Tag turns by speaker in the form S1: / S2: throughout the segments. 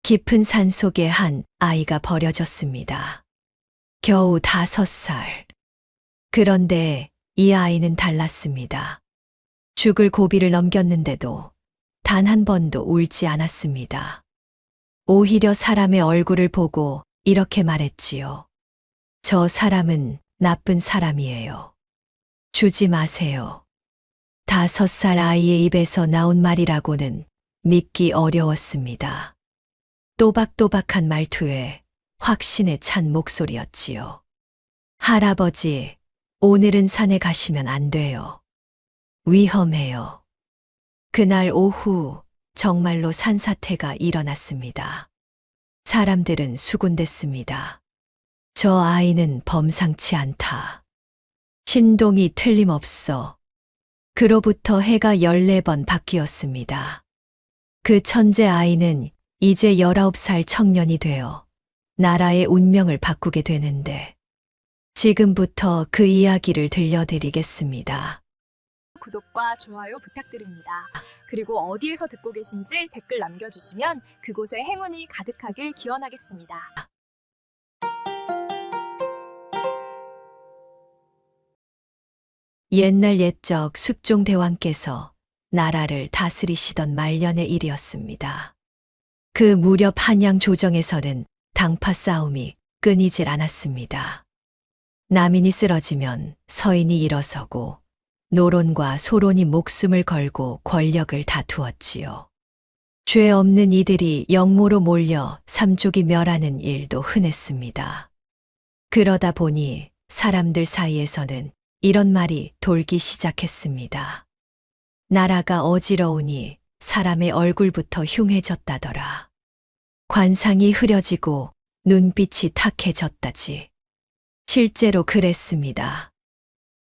S1: 깊은 산속에 한 아이가 버려졌습니다. 겨우 5살. 그런데 이 아이는 달랐습니다. 죽을 고비를 넘겼는데도 단 한 번도 울지 않았습니다. 오히려 사람의 얼굴을 보고 이렇게 말했지요. 저 사람은 나쁜 사람이에요. 주지 마세요. 5살 아이의 입에서 나온 말이라고는 믿기 어려웠습니다. 또박또박한 말투에 확신에 찬 목소리였지요. 할아버지, 오늘은 산에 가시면 안 돼요. 위험해요. 그날 오후 정말로 산사태가 일어났습니다. 사람들은 수군댔습니다. 저 아이는 범상치 않다. 신동이 틀림없어. 그로부터 해가 14번 바뀌었습니다. 그 천재 아이는 이제 19살 청년이 되어 나라의 운명을 바꾸게 되는데 지금부터 그 이야기를 들려드리겠습니다.
S2: 구독과 좋아요 부탁드립니다. 그리고 어디에서 듣고 계신지 댓글 남겨주시면 그곳에 행운이 가득하길 기원하겠습니다.
S1: 옛날 옛적 숙종대왕께서 나라를 다스리시던 말년의 일이었습니다. 그 무렵 한양 조정에서는 당파 싸움이 끊이질 않았습니다. 남인이 쓰러지면 서인이 일어서고 노론과 소론이 목숨을 걸고 권력을 다투었지요. 죄 없는 이들이 영모로 몰려 삼족이 멸하는 일도 흔했습니다. 그러다 보니 사람들 사이에서는 이런 말이 돌기 시작했습니다. 나라가 어지러우니 사람의 얼굴부터 흉해졌다더라. 관상이 흐려지고 눈빛이 탁해졌다지. 실제로 그랬습니다.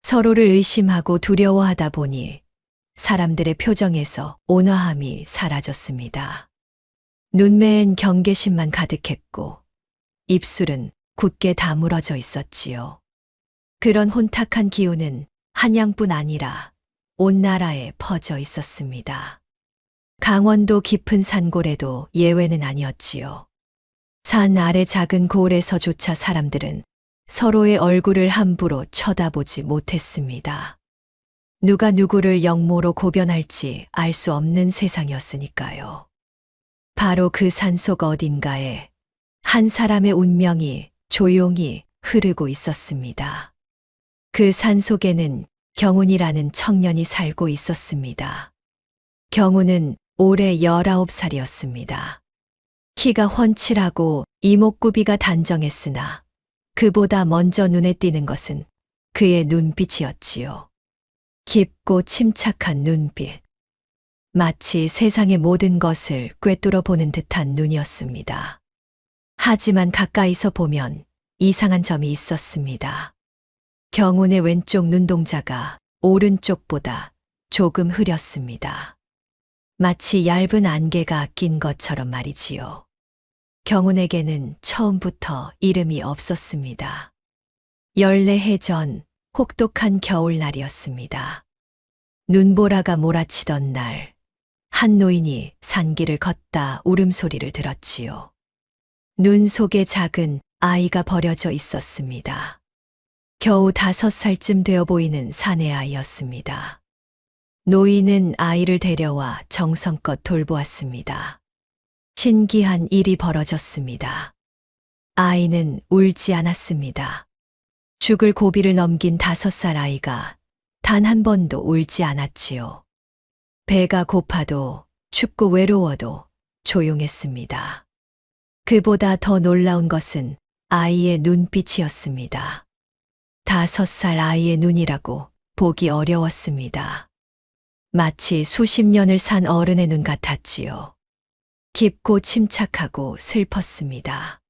S1: 서로를 의심하고 두려워하다 보니 사람들의 표정에서 온화함이 사라졌습니다. 눈매엔 경계심만 가득했고 입술은 굳게 다물어져 있었지요. 그런 혼탁한 기운은 한양뿐 아니라 온 나라에 퍼져 있었습니다. 강원도 깊은 산골에도 예외는 아니었지요. 산 아래 작은 고을에서조차 사람들은 서로의 얼굴을 함부로 쳐다보지 못했습니다. 누가 누구를 영모로 고변할지 알 수 없는 세상이었으니까요. 바로 그 산속 어딘가에 한 사람의 운명이 조용히 흐르고 있었습니다. 그 산속에는 경운이라는 청년이 살고 있었습니다. 경운은 올해 19살이었습니다. 키가 훤칠하고 이목구비가 단정했으나 그보다 먼저 눈에 띄는 것은 그의 눈빛이었지요. 깊고 침착한 눈빛. 마치 세상의 모든 것을 꿰뚫어 보는 듯한 눈이었습니다. 하지만 가까이서 보면 이상한 점이 있었습니다. 경운의 왼쪽 눈동자가 오른쪽보다 조금 흐렸습니다. 마치 얇은 안개가 낀 것처럼 말이지요. 경운에게는 처음부터 이름이 없었습니다. 14해 전 혹독한 겨울날이었습니다. 눈보라가 몰아치던 날, 한 노인이 산길을 걷다 울음소리를 들었지요. 눈 속에 작은 아이가 버려져 있었습니다. 겨우 5살쯤 되어 보이는 사내 아이였습니다. 노인은 아이를 데려와 정성껏 돌보았습니다. 신기한 일이 벌어졌습니다. 아이는 울지 않았습니다. 죽을 고비를 넘긴 5살 아이가 단 한 번도 울지 않았지요. 배가 고파도 춥고 외로워도 조용했습니다. 그보다 더 놀라운 것은 아이의 눈빛이었습니다. 5살 아이의 눈이라고 보기 어려웠습니다. 마치 수십 년을 산 어른의 눈 같았지요. 깊고 침착하고 슬펐습니다.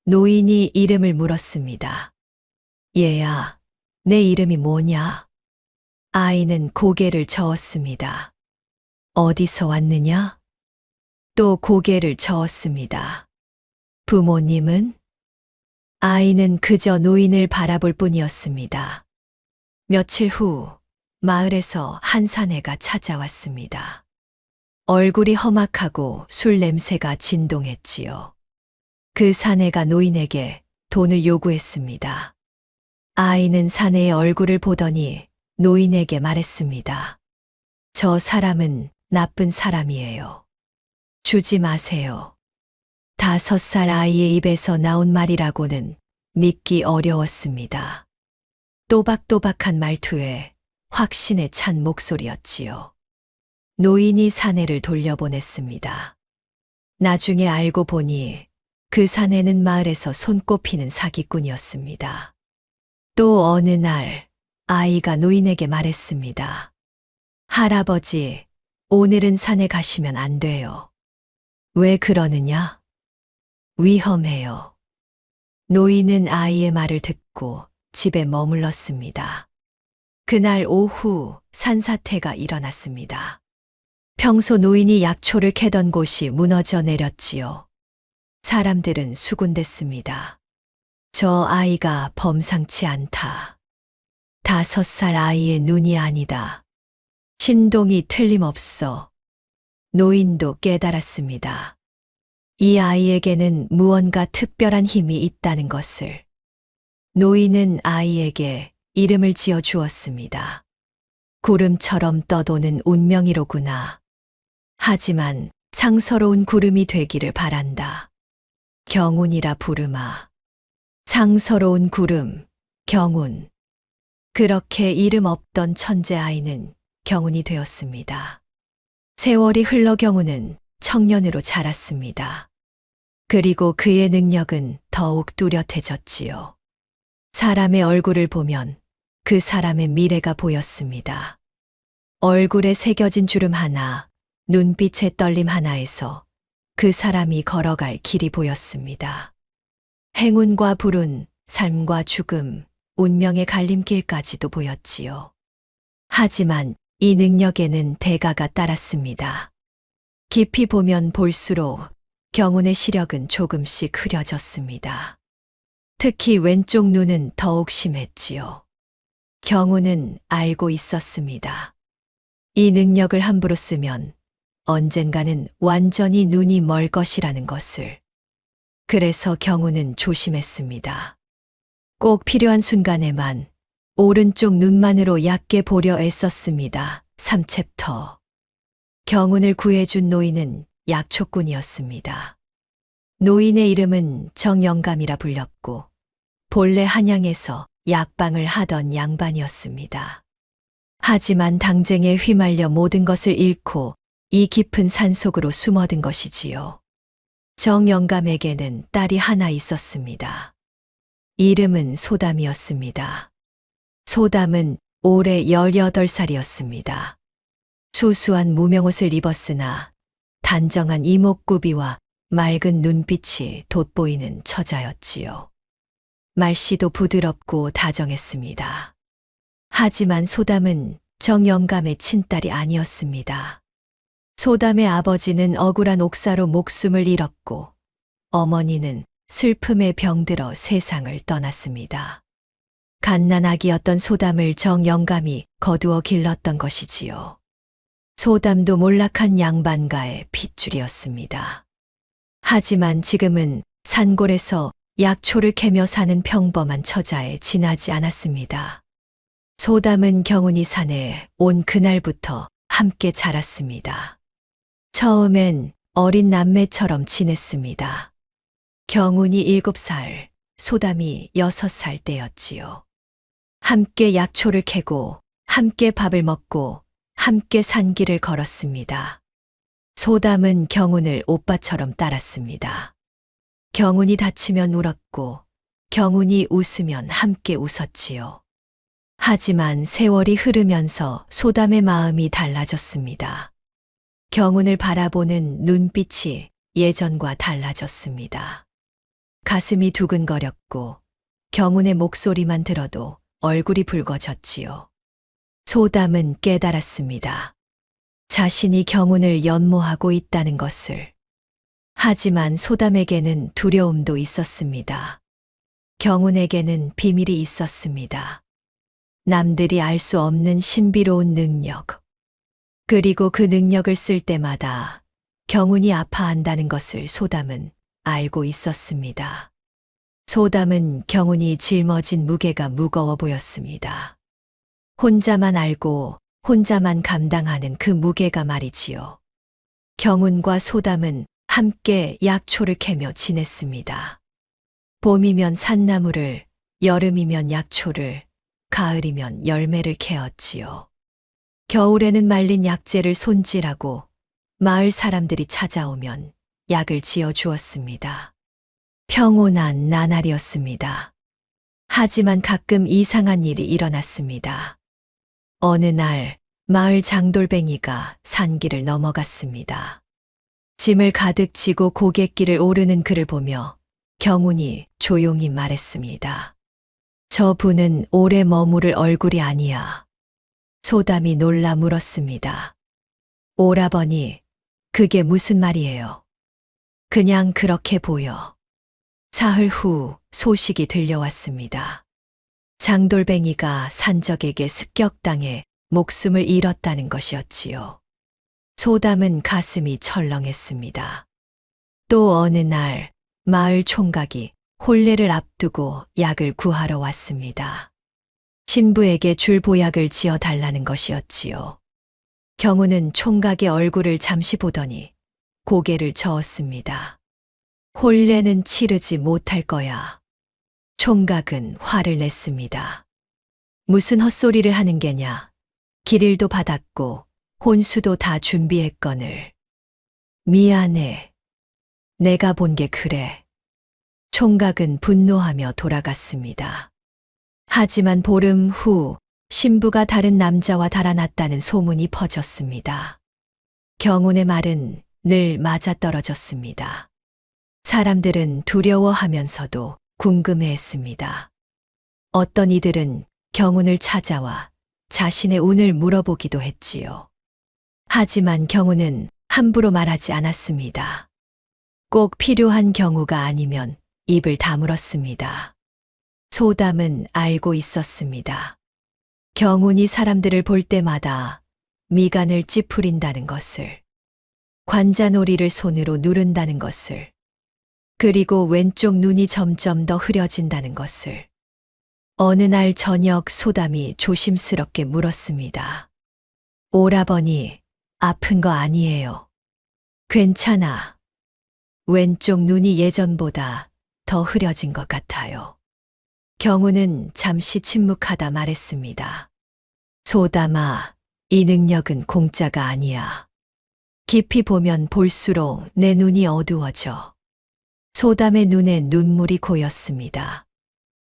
S1: 노인이 이름을 물었습니다. 얘야, 내 이름이 뭐냐? 아이는 고개를 저었습니다. 어디서 왔느냐? 또 고개를 저었습니다. 부모님은? 아이는 그저 노인을 바라볼 뿐이었습니다. 며칠 후 마을에서 한 사내가 찾아왔습니다. 얼굴이 험악하고 술 냄새가 진동했지요. 그 사내가 노인에게 돈을 요구했습니다. 아이는 사내의 얼굴을 보더니 노인에게 말했습니다. 저 사람은 나쁜 사람이에요. 주지 마세요. 5살 아이의 입에서 나온 말이라고는 믿기 어려웠습니다. 또박또박한 말투에 확신에 찬 목소리였지요. 노인이 사내를 돌려보냈습니다. 나중에 알고 보니 그 사내는 마을에서 손꼽히는 사기꾼이었습니다. 또 어느 날 아이가 노인에게 말했습니다. 할아버지, 오늘은 산에 가시면 안 돼요. 왜 그러느냐? 위험해요. 노인은 아이의 말을 듣고 집에 머물렀습니다. 그날 오후 산사태가 일어났습니다. 평소 노인이 약초를 캐던 곳이 무너져 내렸지요. 사람들은 수군댔습니다. 저 아이가 범상치 않다. 5살 아이의 눈이 아니다. 신동이 틀림없어. 노인도 깨달았습니다. 이 아이에게는 무언가 특별한 힘이 있다는 것을. 노인은 아이에게 이름을 지어 주었습니다. 구름처럼 떠도는 운명이로구나. 하지만 상서로운 구름이 되기를 바란다. 경운이라 부르마. 상서로운 구름, 경운. 그렇게 이름 없던 천재 아이는 경운이 되었습니다. 세월이 흘러 경운은 청년으로 자랐습니다. 그리고 그의 능력은 더욱 뚜렷해졌지요. 사람의 얼굴을 보면 그 사람의 미래가 보였습니다. 얼굴에 새겨진 주름 하나, 눈빛의 떨림 하나에서 그 사람이 걸어갈 길이 보였습니다. 행운과 불운, 삶과 죽음, 운명의 갈림길까지도 보였지요. 하지만 이 능력에는 대가가 따랐습니다. 깊이 보면 볼수록 경운의 시력은 조금씩 흐려졌습니다. 특히 왼쪽 눈은 더욱 심했지요. 경운은 알고 있었습니다. 이 능력을 함부로 쓰면 언젠가는 완전히 눈이 멀 것이라는 것을. 그래서 경운은 조심했습니다. 꼭 필요한 순간에만 오른쪽 눈만으로 얕게 보려 애썼습니다. 3챕터. 경운을 구해준 노인은 약초꾼이었습니다. 노인의 이름은 정영감이라 불렸고 본래 한양에서 약방을 하던 양반이었습니다. 하지만 당쟁에 휘말려 모든 것을 잃고 이 깊은 산속으로 숨어든 것이지요. 정영감에게는 딸이 하나 있었습니다. 이름은 소담이었습니다. 소담은 올해 18살이었습니다. 수수한 무명옷을 입었으나 단정한 이목구비와 맑은 눈빛이 돋보이는 처자였지요. 말씨도 부드럽고 다정했습니다. 하지만 소담은 정영감의 친딸이 아니었습니다. 소담의 아버지는 억울한 옥사로 목숨을 잃었고 어머니는 슬픔에 병들어 세상을 떠났습니다. 갓난아기였던 소담을 정영감이 거두어 길렀던 것이지요. 소담도 몰락한 양반가의 핏줄이었습니다. 하지만 지금은 산골에서 약초를 캐며 사는 평범한 처자에 지나지 않았습니다. 소담은 경운이 산에 온 그날부터 함께 자랐습니다. 처음엔 어린 남매처럼 지냈습니다. 경운이 7살, 소담이 6살 때였지요. 함께 약초를 캐고 함께 밥을 먹고 함께 산길을 걸었습니다. 소담은 경운을 오빠처럼 따랐습니다. 경운이 다치면 울었고 경운이 웃으면 함께 웃었지요. 하지만 세월이 흐르면서 소담의 마음이 달라졌습니다. 경운을 바라보는 눈빛이 예전과 달라졌습니다. 가슴이 두근거렸고 경운의 목소리만 들어도 얼굴이 붉어졌지요. 소담은 깨달았습니다. 자신이 경운을 연모하고 있다는 것을. 하지만 소담에게는 두려움도 있었습니다. 경운에게는 비밀이 있었습니다. 남들이 알 수 없는 신비로운 능력. 그리고 그 능력을 쓸 때마다 경운이 아파한다는 것을 소담은 알고 있었습니다. 소담은 경운이 짊어진 무게가 무거워 보였습니다. 혼자만 알고 혼자만 감당하는 그 무게가 말이지요. 경운과 소담은 함께 약초를 캐며 지냈습니다. 봄이면 산나물을, 여름이면 약초를, 가을이면 열매를 캐었지요. 겨울에는 말린 약재를 손질하고 마을 사람들이 찾아오면 약을 지어 주었습니다. 평온한 나날이었습니다. 하지만 가끔 이상한 일이 일어났습니다. 어느 날 마을 장돌뱅이가 산길을 넘어갔습니다. 짐을 가득 지고 고갯길을 오르는 그를 보며 경운이 조용히 말했습니다. 저분은 오래 머무를 얼굴이 아니야. 소담이 놀라 물었습니다. 오라버니, 그게 무슨 말이에요? 그냥 그렇게 보여. 사흘 후 소식이 들려왔습니다. 장돌뱅이가 산적에게 습격당해 목숨을 잃었다는 것이었지요. 소담은 가슴이 철렁했습니다. 또 어느 날 마을 총각이 혼례를 앞두고 약을 구하러 왔습니다. 신부에게 줄 보약을 지어 달라는 것이었지요. 경우는 총각의 얼굴을 잠시 보더니 고개를 저었습니다. 혼례는 치르지 못할 거야. 총각은 화를 냈습니다. 무슨 헛소리를 하는 게냐. 길일도 받았고 혼수도 다 준비했거늘. 미안해. 내가 본 게 그래. 총각은 분노하며 돌아갔습니다. 하지만 보름 후 신부가 다른 남자와 달아났다는 소문이 퍼졌습니다. 경운의 말은 늘 맞아떨어졌습니다. 사람들은 두려워하면서도 궁금해했습니다. 어떤 이들은 경운을 찾아와 자신의 운을 물어보기도 했지요. 하지만 경운은 함부로 말하지 않았습니다. 꼭 필요한 경우가 아니면 입을 다물었습니다. 소담은 알고 있었습니다. 경운이 사람들을 볼 때마다 미간을 찌푸린다는 것을, 관자놀이를 손으로 누른다는 것을, 그리고 왼쪽 눈이 점점 더 흐려진다는 것을. 어느 날 저녁 소담이 조심스럽게 물었습니다. 오라버니, 아픈 거 아니에요. 괜찮아. 왼쪽 눈이 예전보다 더 흐려진 것 같아요. 경운은 잠시 침묵하다 말했습니다. 소담아, 이 능력은 공짜가 아니야. 깊이 보면 볼수록 내 눈이 어두워져. 소담의 눈에 눈물이 고였습니다.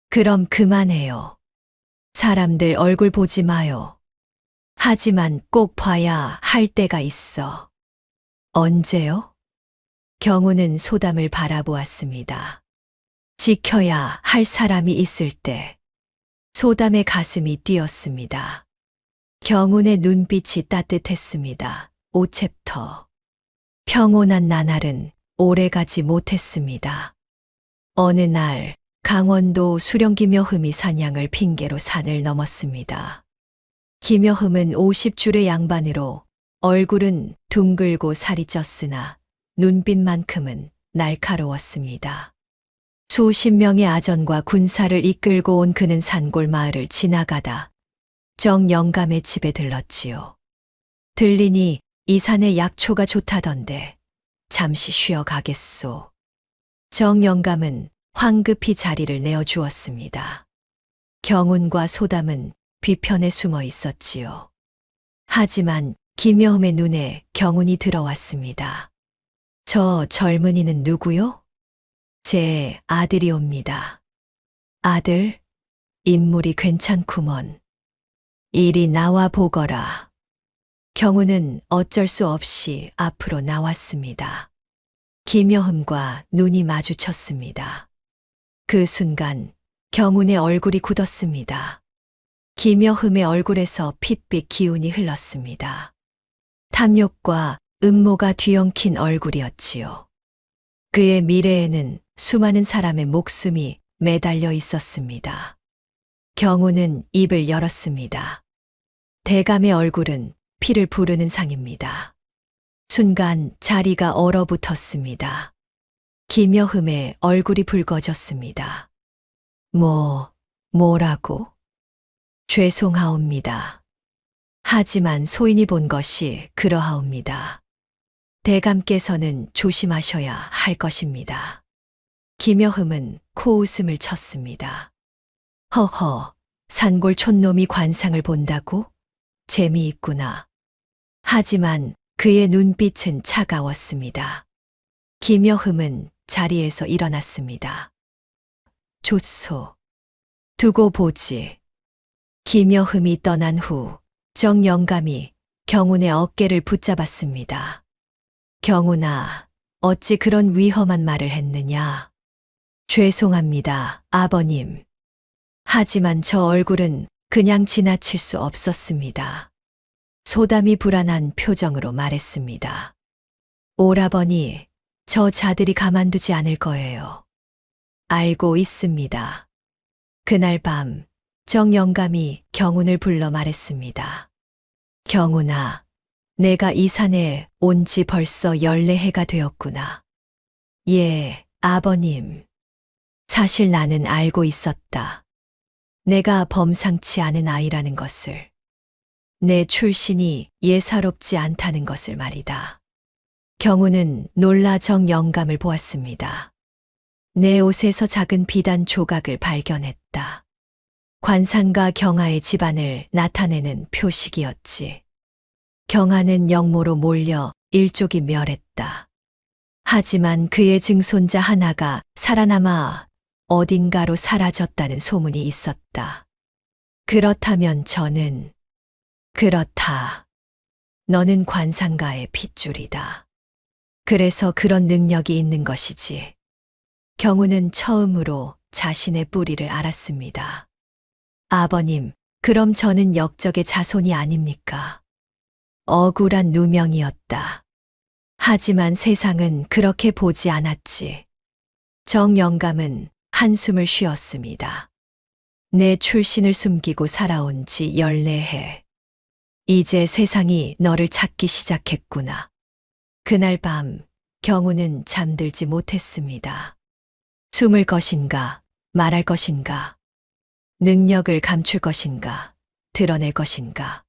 S1: 그럼 그만해요. 사람들 얼굴 보지 마요. 하지만 꼭 봐야 할 때가 있어. 언제요? 경운은 소담을 바라보았습니다. 지켜야 할 사람이 있을 때. 소담의 가슴이 뛰었습니다. 경운의 눈빛이 따뜻했습니다. 5챕터. 평온한 나날은 오래가지 못했습니다. 어느 날 강원도 수령 김여흠이 사냥을 핑계로 산을 넘었습니다. 김여흠은 50줄의 양반으로 얼굴은 둥글고 살이 쪘으나 눈빛만큼은 날카로웠습니다. 수십 명의 아전과 군사를 이끌고 온 그는 산골 마을을 지나가다 정영감의 집에 들렀지요. 들리니 이 산에 약초가 좋다던데 잠시 쉬어 가겠소. 정영감은 황급히 자리를 내어주었습니다. 경운과 소담은 뒤편에 숨어 있었지요. 하지만 김여흠의 눈에 경운이 들어왔습니다. 저 젊은이는 누구요? 제 아들이옵니다. 아들? 인물이 괜찮구먼. 이리 나와 보거라. 경운은 어쩔 수 없이 앞으로 나왔습니다. 김여흠과 눈이 마주쳤습니다. 그 순간 경운의 얼굴이 굳었습니다. 김여흠의 얼굴에서 핏빛 기운이 흘렀습니다. 탐욕과 음모가 뒤엉킨 얼굴이었지요. 그의 미래에는 수많은 사람의 목숨이 매달려 있었습니다. 경운은 입을 열었습니다. 대감의 얼굴은 피를 부르는 상입니다. 순간 자리가 얼어붙었습니다. 김여흠의 얼굴이 붉어졌습니다. 뭐라고? 죄송하옵니다. 하지만 소인이 본 것이 그러하옵니다. 대감께서는 조심하셔야 할 것입니다. 김여흠은 코웃음을 쳤습니다. 허허, 산골 촌놈이 관상을 본다고? 재미있구나. 하지만 그의 눈빛은 차가웠습니다. 김여흠은 자리에서 일어났습니다. 좋소. 두고 보지. 김여흠이 떠난 후 정영감이 경운의 어깨를 붙잡았습니다. 경운아, 어찌 그런 위험한 말을 했느냐? 죄송합니다, 아버님. 하지만 저 얼굴은 그냥 지나칠 수 없었습니다. 소담이 불안한 표정으로 말했습니다. 오라버니, 저 자들이 가만두지 않을 거예요. 알고 있습니다. 그날 밤 정영감이 경운을 불러 말했습니다. 경운아, 내가 이 산에 온 지 벌써 14해가 되었구나. 예, 아버님. 사실 나는 알고 있었다. 내가 범상치 않은 아이라는 것을. 내 출신이 예사롭지 않다는 것을 말이다. 경운은 놀라 정영감을 보았습니다. 내 옷에서 작은 비단 조각을 발견했다. 관상가 경아의 집안을 나타내는 표식이었지. 경아는 영모로 몰려 일족이 멸했다. 하지만 그의 증손자 하나가 살아남아 어딘가로 사라졌다는 소문이 있었다. 그렇다면 저는 그렇다. 너는 관상가의 핏줄이다. 그래서 그런 능력이 있는 것이지. 경우는 처음으로 자신의 뿌리를 알았습니다. 아버님, 그럼 저는 역적의 자손이 아닙니까? 억울한 누명이었다. 하지만 세상은 그렇게 보지 않았지. 정영감은 한숨을 쉬었습니다. 내 출신을 숨기고 살아온 지 14해. 이제 세상이 너를 찾기 시작했구나. 그날 밤 경우는 잠들지 못했습니다. 숨을 것인가, 말할 것인가, 능력을 감출 것인가, 드러낼 것인가.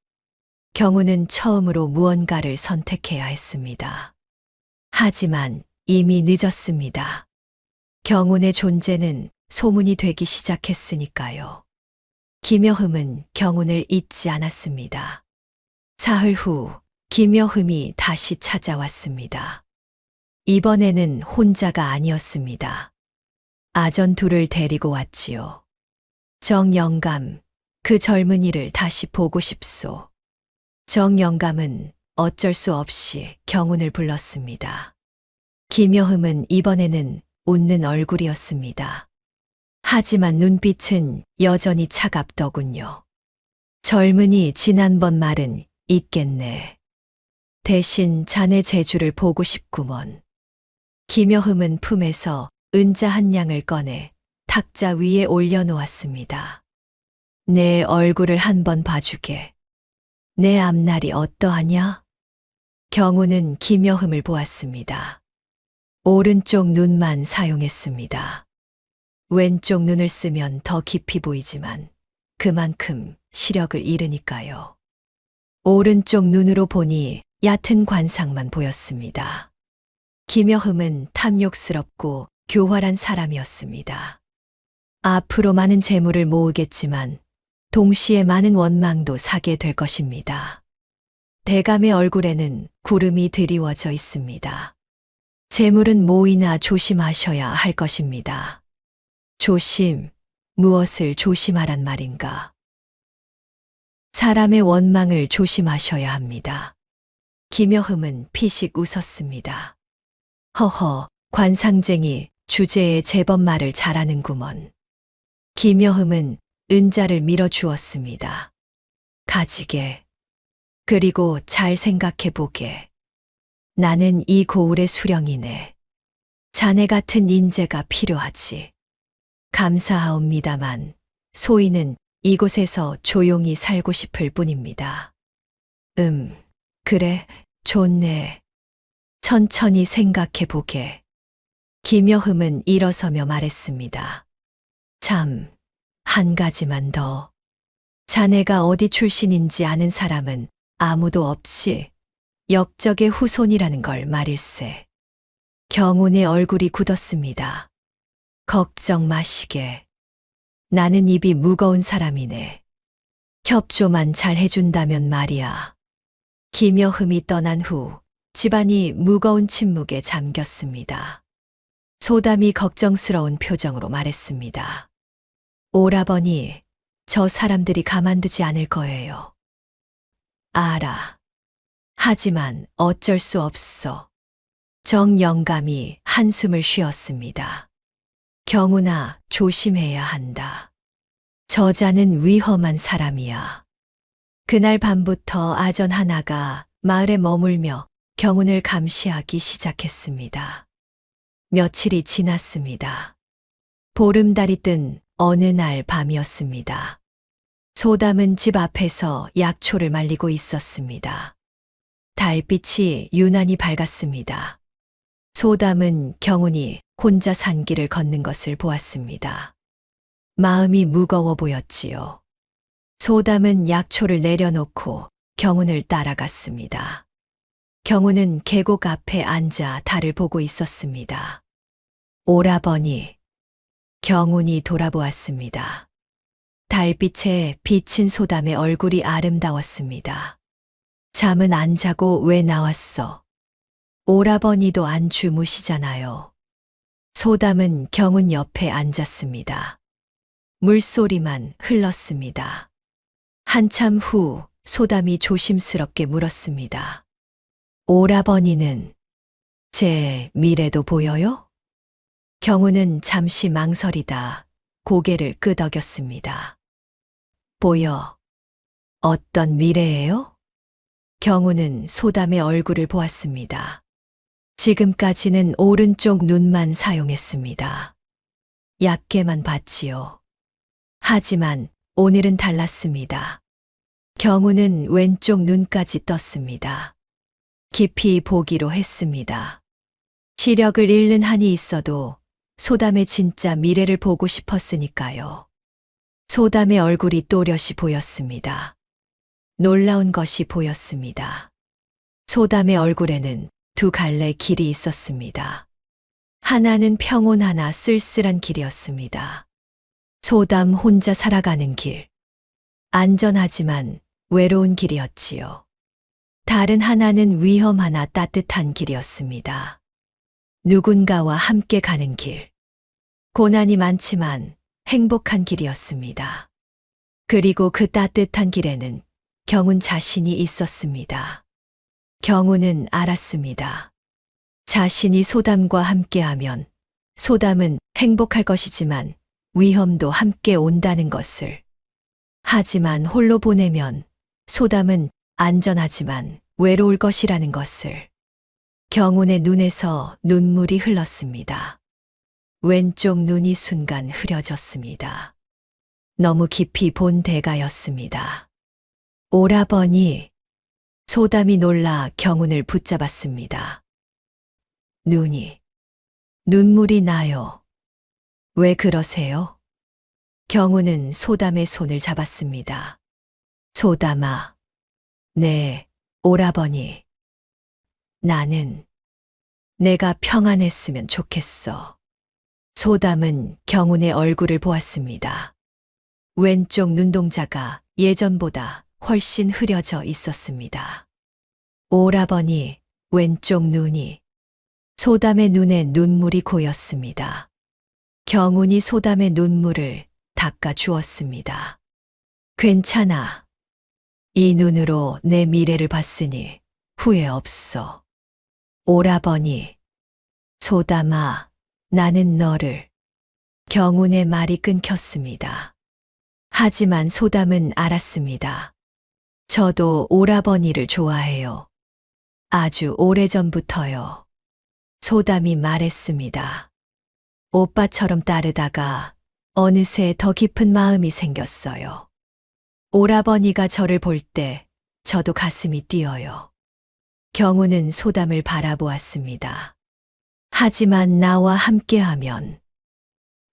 S1: 경우는 처음으로 무언가를 선택해야 했습니다. 하지만 이미 늦었습니다. 경운의 존재는 소문이 되기 시작했으니까요. 김여흠은 경운을 잊지 않았습니다. 사흘 후 김여흠이 다시 찾아왔습니다. 이번에는 혼자가 아니었습니다. 아전 둘을 데리고 왔지요. 정영감, 그 젊은이를 다시 보고 싶소. 정영감은 어쩔 수 없이 경운을 불렀습니다. 김여흠은 이번에는 웃는 얼굴이었습니다. 하지만 눈빛은 여전히 차갑더군요. 젊은이, 지난번 말은 있겠네. 대신 자네 재주를 보고 싶구먼. 김여흠은 품에서 은자 한 양을 꺼내 탁자 위에 올려놓았습니다. 내 얼굴을 한번 봐주게. 내 앞날이 어떠하냐? 경우는 김여흠을 보았습니다. 오른쪽 눈만 사용했습니다. 왼쪽 눈을 쓰면 더 깊이 보이지만 그만큼 시력을 잃으니까요. 오른쪽 눈으로 보니 얕은 관상만 보였습니다. 김여흠은 탐욕스럽고 교활한 사람이었습니다. 앞으로 많은 재물을 모으겠지만 동시에 많은 원망도 사게 될 것입니다. 대감의 얼굴에는 구름이 드리워져 있습니다. 재물은 모이나 조심하셔야 할 것입니다. 조심, 무엇을 조심하란 말인가? 사람의 원망을 조심하셔야 합니다. 김여흠은 피식 웃었습니다. 허허, 관상쟁이 주제에 제법 말을 잘하는구먼. 김여흠은 은자를 밀어주었습니다. 가지게. 그리고 잘 생각해보게. 나는 이 고을의 수령이네. 자네 같은 인재가 필요하지. 감사하옵니다만 소인은 이곳에서 조용히 살고 싶을 뿐입니다. 그래, 좋네. 천천히 생각해 보게. 김여흠은 일어서며 말했습니다. 참, 한 가지만 더. 자네가 어디 출신인지 아는 사람은 아무도 없이 역적의 후손이라는 걸 말일세. 경운의 얼굴이 굳었습니다. 걱정 마시게. 나는 입이 무거운 사람이네. 협조만 잘 해준다면 말이야. 김여흠이 떠난 후 집안이 무거운 침묵에 잠겼습니다. 소담이 걱정스러운 표정으로 말했습니다. 오라버니, 저 사람들이 가만두지 않을 거예요. 알아. 하지만 어쩔 수 없어. 정영감이 한숨을 쉬었습니다. 경운아, 조심해야 한다. 저자는 위험한 사람이야. 그날 밤부터 아전 하나가 마을에 머물며 경운을 감시하기 시작했습니다. 며칠이 지났습니다. 보름달이 뜬 어느 날 밤이었습니다. 소담은 집 앞에서 약초를 말리고 있었습니다. 달빛이 유난히 밝았습니다. 소담은 경운이 혼자 산길을 걷는 것을 보았습니다. 마음이 무거워 보였지요. 소담은 약초를 내려놓고 경운을 따라갔습니다. 경운은 계곡 앞에 앉아 달을 보고 있었습니다. 오라버니. 경운이 돌아보았습니다. 달빛에 비친 소담의 얼굴이 아름다웠습니다. 잠은 안 자고 왜 나왔어? 오라버니도 안 주무시잖아요. 소담은 경운 옆에 앉았습니다. 물소리만 흘렀습니다. 한참 후 소담이 조심스럽게 물었습니다. 오라버니는 제 미래도 보여요? 경운은 잠시 망설이다 고개를 끄덕였습니다. 보여. 어떤 미래예요? 경운은 소담의 얼굴을 보았습니다. 지금까지는 오른쪽 눈만 사용했습니다. 얕게만 봤지요. 하지만 오늘은 달랐습니다. 경운은 왼쪽 눈까지 떴습니다. 깊이 보기로 했습니다. 시력을 잃는 한이 있어도 소담의 진짜 미래를 보고 싶었으니까요. 소담의 얼굴이 또렷이 보였습니다. 놀라운 것이 보였습니다. 소담의 얼굴에는 두 갈래 길이 있었습니다. 하나는 평온하나 쓸쓸한 길이었습니다. 소담 혼자 살아가는 길. 안전하지만 외로운 길이었지요. 다른 하나는 위험하나 따뜻한 길이었습니다. 누군가와 함께 가는 길. 고난이 많지만 행복한 길이었습니다. 그리고 그 따뜻한 길에는 경운 자신이 있었습니다. 경운은 알았습니다. 자신이 소담과 함께하면 소담은 행복할 것이지만 위험도 함께 온다는 것을. 하지만 홀로 보내면 소담은 안전하지만 외로울 것이라는 것을. 경운의 눈에서 눈물이 흘렀습니다. 왼쪽 눈이 순간 흐려졌습니다. 너무 깊이 본 대가였습니다. 오라버니. 소담이 놀라 경운을 붙잡았습니다. 눈물이 나요. 왜 그러세요? 경운은 소담의 손을 잡았습니다. 소담아. 네, 오라버니. 나는 내가 평안했으면 좋겠어. 소담은 경운의 얼굴을 보았습니다. 왼쪽 눈동자가 예전보다 훨씬 흐려져 있었습니다. 오라버니, 왼쪽 눈이. 소담의 눈에 눈물이 고였습니다. 경운이 소담의 눈물을 닦아 주었습니다. 괜찮아. 이 눈으로 내 미래를 봤으니 후회 없어. 오라버니. 소담아, 나는 너를. 경운의 말이 끊겼습니다. 하지만 소담은 알았습니다. 저도 오라버니를 좋아해요. 아주 오래전부터요. 소담이 말했습니다. 오빠처럼 따르다가 어느새 더 깊은 마음이 생겼어요. 오라버니가 저를 볼 때 저도 가슴이 뛰어요. 경우는 소담을 바라보았습니다. 하지만 나와 함께하면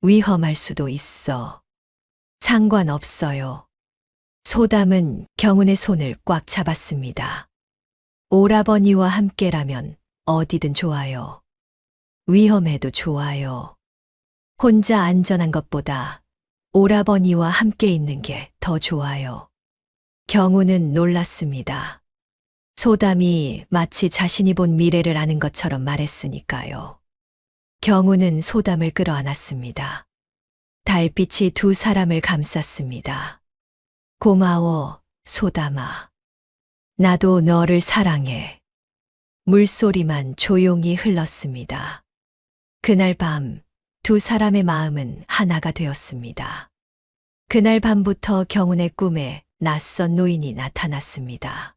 S1: 위험할 수도 있어. 상관없어요. 소담은 경운의 손을 꽉 잡았습니다. 오라버니와 함께라면 어디든 좋아요. 위험해도 좋아요. 혼자 안전한 것보다 오라버니와 함께 있는 게 더 좋아요. 경우는 놀랐습니다. 소담이 마치 자신이 본 미래를 아는 것처럼 말했으니까요. 경우는 소담을 끌어안았습니다. 달빛이 두 사람을 감쌌습니다. 고마워, 소담아. 나도 너를 사랑해. 물소리만 조용히 흘렀습니다. 그날 밤 두 사람의 마음은 하나가 되었습니다. 그날 밤부터 경운의 꿈에 낯선 노인이 나타났습니다.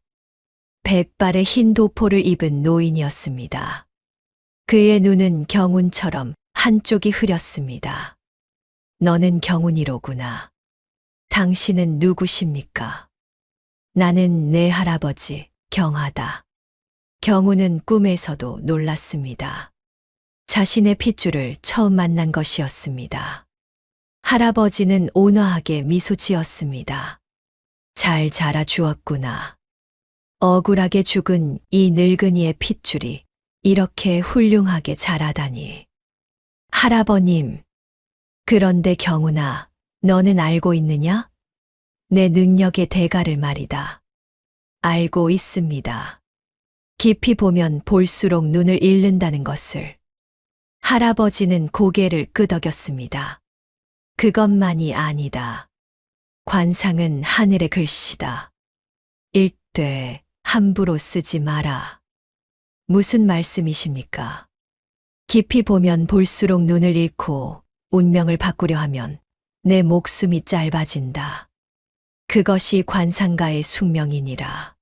S1: 백발의 흰 도포를 입은 노인이었습니다. 그의 눈은 경운처럼 한쪽이 흐렸습니다. 너는 경운이로구나. 당신은 누구십니까? 나는 내 할아버지 경하다. 경운은 꿈에서도 놀랐습니다. 자신의 핏줄을 처음 만난 것이었습니다. 할아버지는 온화하게 미소 지었습니다. 잘 자라 주었구나. 억울하게 죽은 이 늙은이의 핏줄이 이렇게 훌륭하게 자라다니. 할아버님, 그런데 경운아, 너는 알고 있느냐? 내 능력의 대가를 말이다. 알고 있습니다. 깊이 보면 볼수록 눈을 잃는다는 것을. 할아버지는 고개를 끄덕였습니다. 그것만이 아니다. 관상은 하늘의 글씨다. 읽되 함부로 쓰지 마라. 무슨 말씀이십니까? 깊이 보면 볼수록 눈을 잃고 운명을 바꾸려 하면 내 목숨이 짧아진다. 그것이 관상가의 숙명이니라.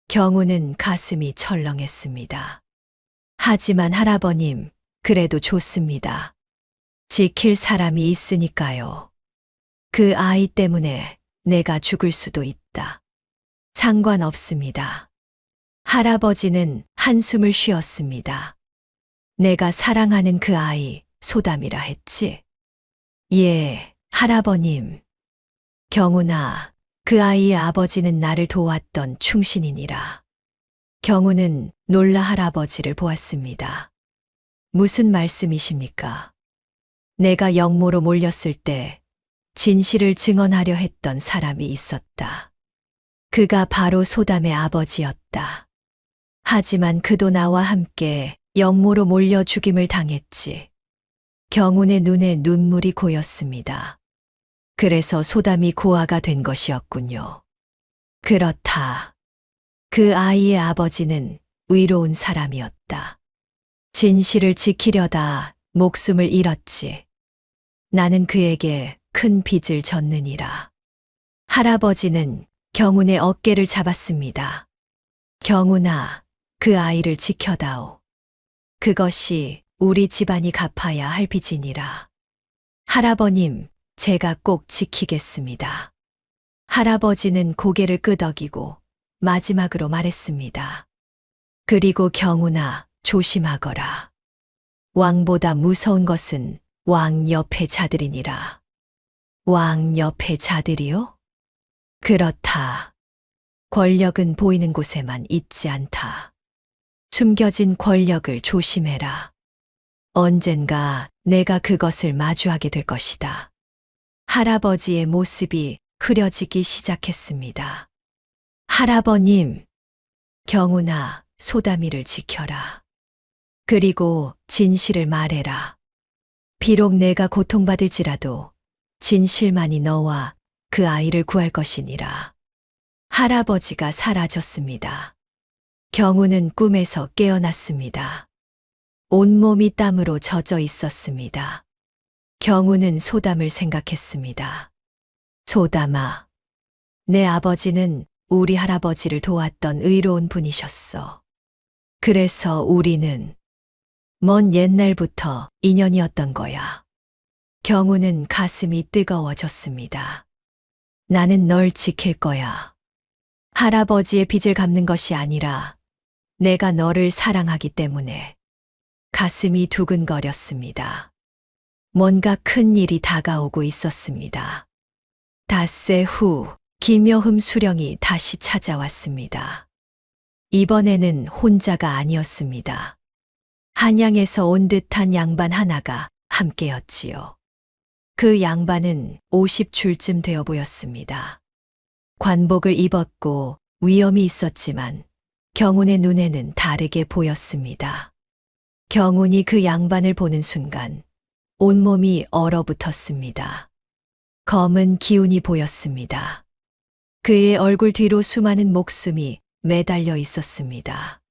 S1: 경우는 가슴이 철렁했습니다. 하지만 할아버님, 그래도 좋습니다. 지킬 사람이 있으니까요. 그 아이 때문에 내가 죽을 수도 있다. 상관없습니다. 할아버지는 한숨을 쉬었습니다. 내가 사랑하는 그 아이, 소담이라 했지? 예, 할아버님. 경운아, 그 아이의 아버지는 나를 도왔던 충신이니라. 경우는 놀라 할아버지를 보았습니다. 무슨 말씀이십니까? 내가 영모로 몰렸을 때 진실을 증언하려 했던 사람이 있었다. 그가 바로 소담의 아버지였다. 하지만 그도 나와 함께 영모로 몰려 죽임을 당했지. 경운의 눈에 눈물이 고였습니다. 그래서 소담이 고아가 된 것이었군요. 그렇다. 그 아이의 아버지는 의로운 사람이었다. 진실을 지키려다 목숨을 잃었지. 나는 그에게 큰 빚을 졌느니라. 할아버지는 경운의 어깨를 잡았습니다. 경운아, 그 아이를 지켜다오. 그것이 우리 집안이 갚아야 할 빚이니라. 할아버님, 제가 꼭 지키겠습니다. 할아버지는 고개를 끄덕이고 마지막으로 말했습니다. 그리고 경운아, 조심하거라. 왕보다 무서운 것은 왕 옆의 자들이니라. 왕 옆의 자들이요? 그렇다. 권력은 보이는 곳에만 있지 않다. 숨겨진 권력을 조심해라. 언젠가 내가 그것을 마주하게 될 것이다. 할아버지의 모습이 흐려지기 시작했습니다. 할아버님, 경운아, 소담이를 지켜라. 그리고 진실을 말해라. 비록 내가 고통받을지라도 진실만이 너와 그 아이를 구할 것이니라. 할아버지가 사라졌습니다. 경우는 꿈에서 깨어났습니다. 온몸이 땀으로 젖어 있었습니다. 경우는 소담을 생각했습니다. 소담아, 내 아버지는 우리 할아버지를 도왔던 의로운 분이셨어. 그래서 우리는 먼 옛날부터 인연이었던 거야. 경우는 가슴이 뜨거워졌습니다. 나는 널 지킬 거야. 할아버지의 빚을 갚는 것이 아니라 내가 너를 사랑하기 때문에. 가슴이 두근거렸습니다. 뭔가 큰 일이 다가오고 있었습니다. 닷새 후 김여흠 수령이 다시 찾아왔습니다. 이번에는 혼자가 아니었습니다. 한양에서 온 듯한 양반 하나가 함께였지요. 그 양반은 50줄쯤 되어 보였습니다. 관복을 입었고 위엄이 있었지만 경운의 눈에는 다르게 보였습니다. 경운이 그 양반을 보는 순간 온몸이 얼어붙었습니다. 검은 기운이 보였습니다. 그의 얼굴 뒤로 수많은 목숨이 매달려 있었습니다.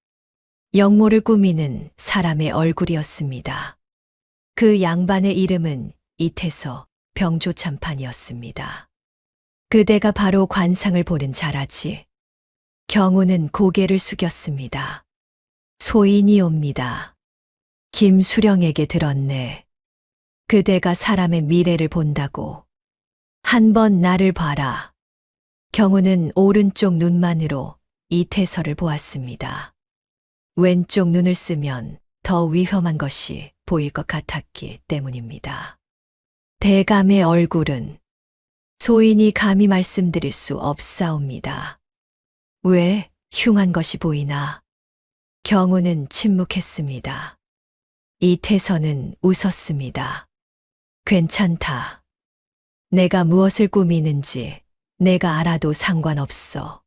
S1: 영모를 꾸미는 사람의 얼굴이었습니다. 그 양반의 이름은 이태서 병조참판이었습니다. 그대가 바로 관상을 보는 자라지. 경운은 고개를 숙였습니다. 소인이 옵니다. 김수령에게 들었네. 그대가 사람의 미래를 본다고. 한번 나를 봐라. 경운은 오른쪽 눈만으로 이태서를 보았습니다. 왼쪽 눈을 쓰면 더 위험한 것이 보일 것 같았기 때문입니다. 대감의 얼굴은 소인이 감히 말씀드릴 수 없사옵니다. 왜 흉한 것이 보이나? 경운은 침묵했습니다. 이태서는 웃었습니다. 괜찮다. 내가 무엇을 꾸미는지 내가 알아도 상관없어.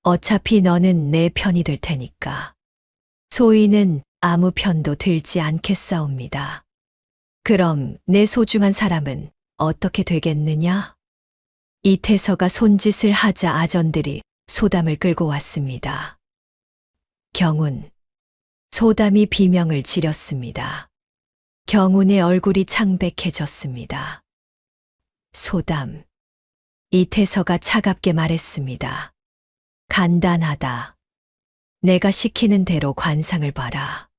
S1: 어차피 너는 내 편이 될 테니까. 소인은 아무 편도 들지 않겠사옵니다. 그럼 내 소중한 사람은 어떻게 되겠느냐? 이태서가 손짓을 하자 아전들이 소담을 끌고 왔습니다. 경운. 소담이 비명을 지렸습니다. 경운의 얼굴이 창백해졌습니다. 소담. 이태서가 차갑게 말했습니다. 간단하다. 내가 시키는 대로 관상을 봐라.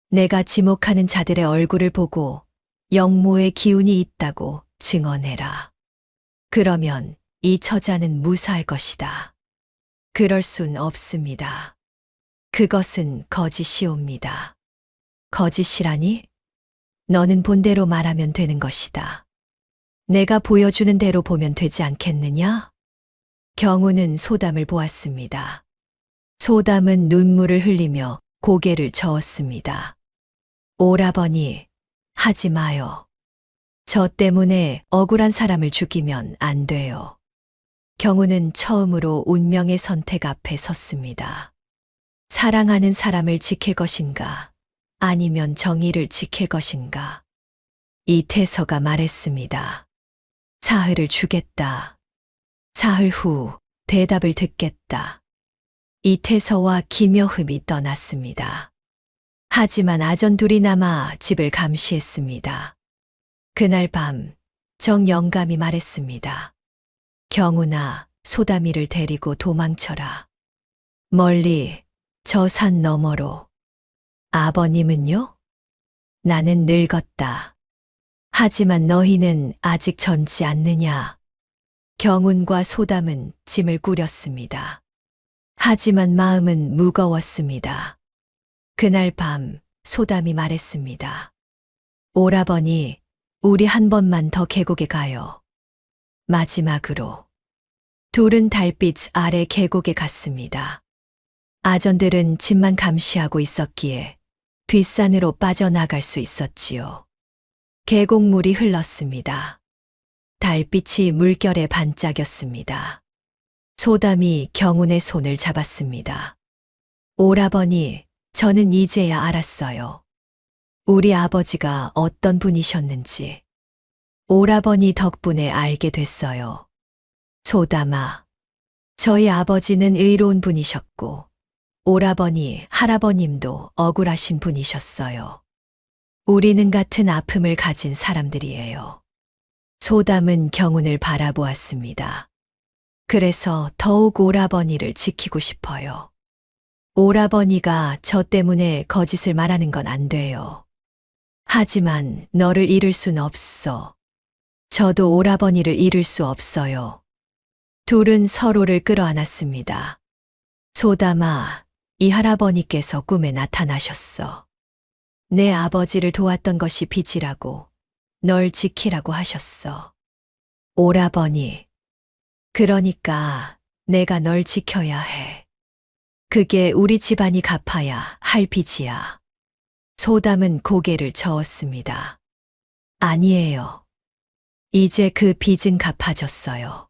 S1: 내가 지목하는 자들의 얼굴을 보고 영모의 기운이 있다고 증언해라. 그러면 이 처자는 무사할 것이다. 그럴 순 없습니다. 그것은 거짓이옵니다. 거짓이라니? 너는 본대로 말하면 되는 것이다. 내가 보여주는 대로 보면 되지 않겠느냐? 경운은 소담을 보았습니다. 소담은 눈물을 흘리며 고개를 저었습니다. 오라버니, 하지 마요. 저 때문에 억울한 사람을 죽이면 안 돼요. 경운은 처음으로 운명의 선택 앞에 섰습니다. 사랑하는 사람을 지킬 것인가, 아니면 정의를 지킬 것인가. 이태서가 말했습니다. 사흘을 주겠다. 사흘 후 대답을 듣겠다. 이태서와 김여흠이 떠났습니다. 하지만 아전 둘이 남아 집을 감시했습니다. 그날 밤 정영감이 말했습니다. 경운아, 소담이를 데리고 도망쳐라. 멀리 저 산 너머로. 아버님은요? 나는 늙었다. 하지만 너희는 아직 젊지 않느냐. 경운과 소담은 짐을 꾸렸습니다. 하지만 마음은 무거웠습니다. 그날 밤 소담이 말했습니다. 오라버니, 우리 한 번만 더 계곡에 가요. 마지막으로. 둘은 달빛 아래 계곡에 갔습니다. 아전들은 집만 감시하고 있었기에 뒷산으로 빠져나갈 수 있었지요. 계곡물이 흘렀습니다. 달빛이 물결에 반짝였습니다. 소담이 경운의 손을 잡았습니다. 오라버니, 저는 이제야 알았어요. 우리 아버지가 어떤 분이셨는지. 오라버니 덕분에 알게 됐어요. 소담아, 저희 아버지는 의로운 분이셨고, 오라버니, 할아버님도 억울하신 분이셨어요. 우리는 같은 아픔을 가진 사람들이에요. 소담은 경운을 바라보았습니다. 그래서 더욱 오라버니를 지키고 싶어요. 오라버니가 저 때문에 거짓을 말하는 건 안 돼요. 하지만 너를 잃을 순 없어. 저도 오라버니를 잃을 수 없어요. 둘은 서로를 끌어안았습니다. 소담아, 이 할아버니께서 꿈에 나타나셨어. 내 아버지를 도왔던 것이 빚이라고, 널 지키라고 하셨어. 오라버니. 그러니까 내가 널 지켜야 해. 그게 우리 집안이 갚아야 할 빚이야. 소담은 고개를 저었습니다. 아니에요. 이제 그 빚은 갚아졌어요.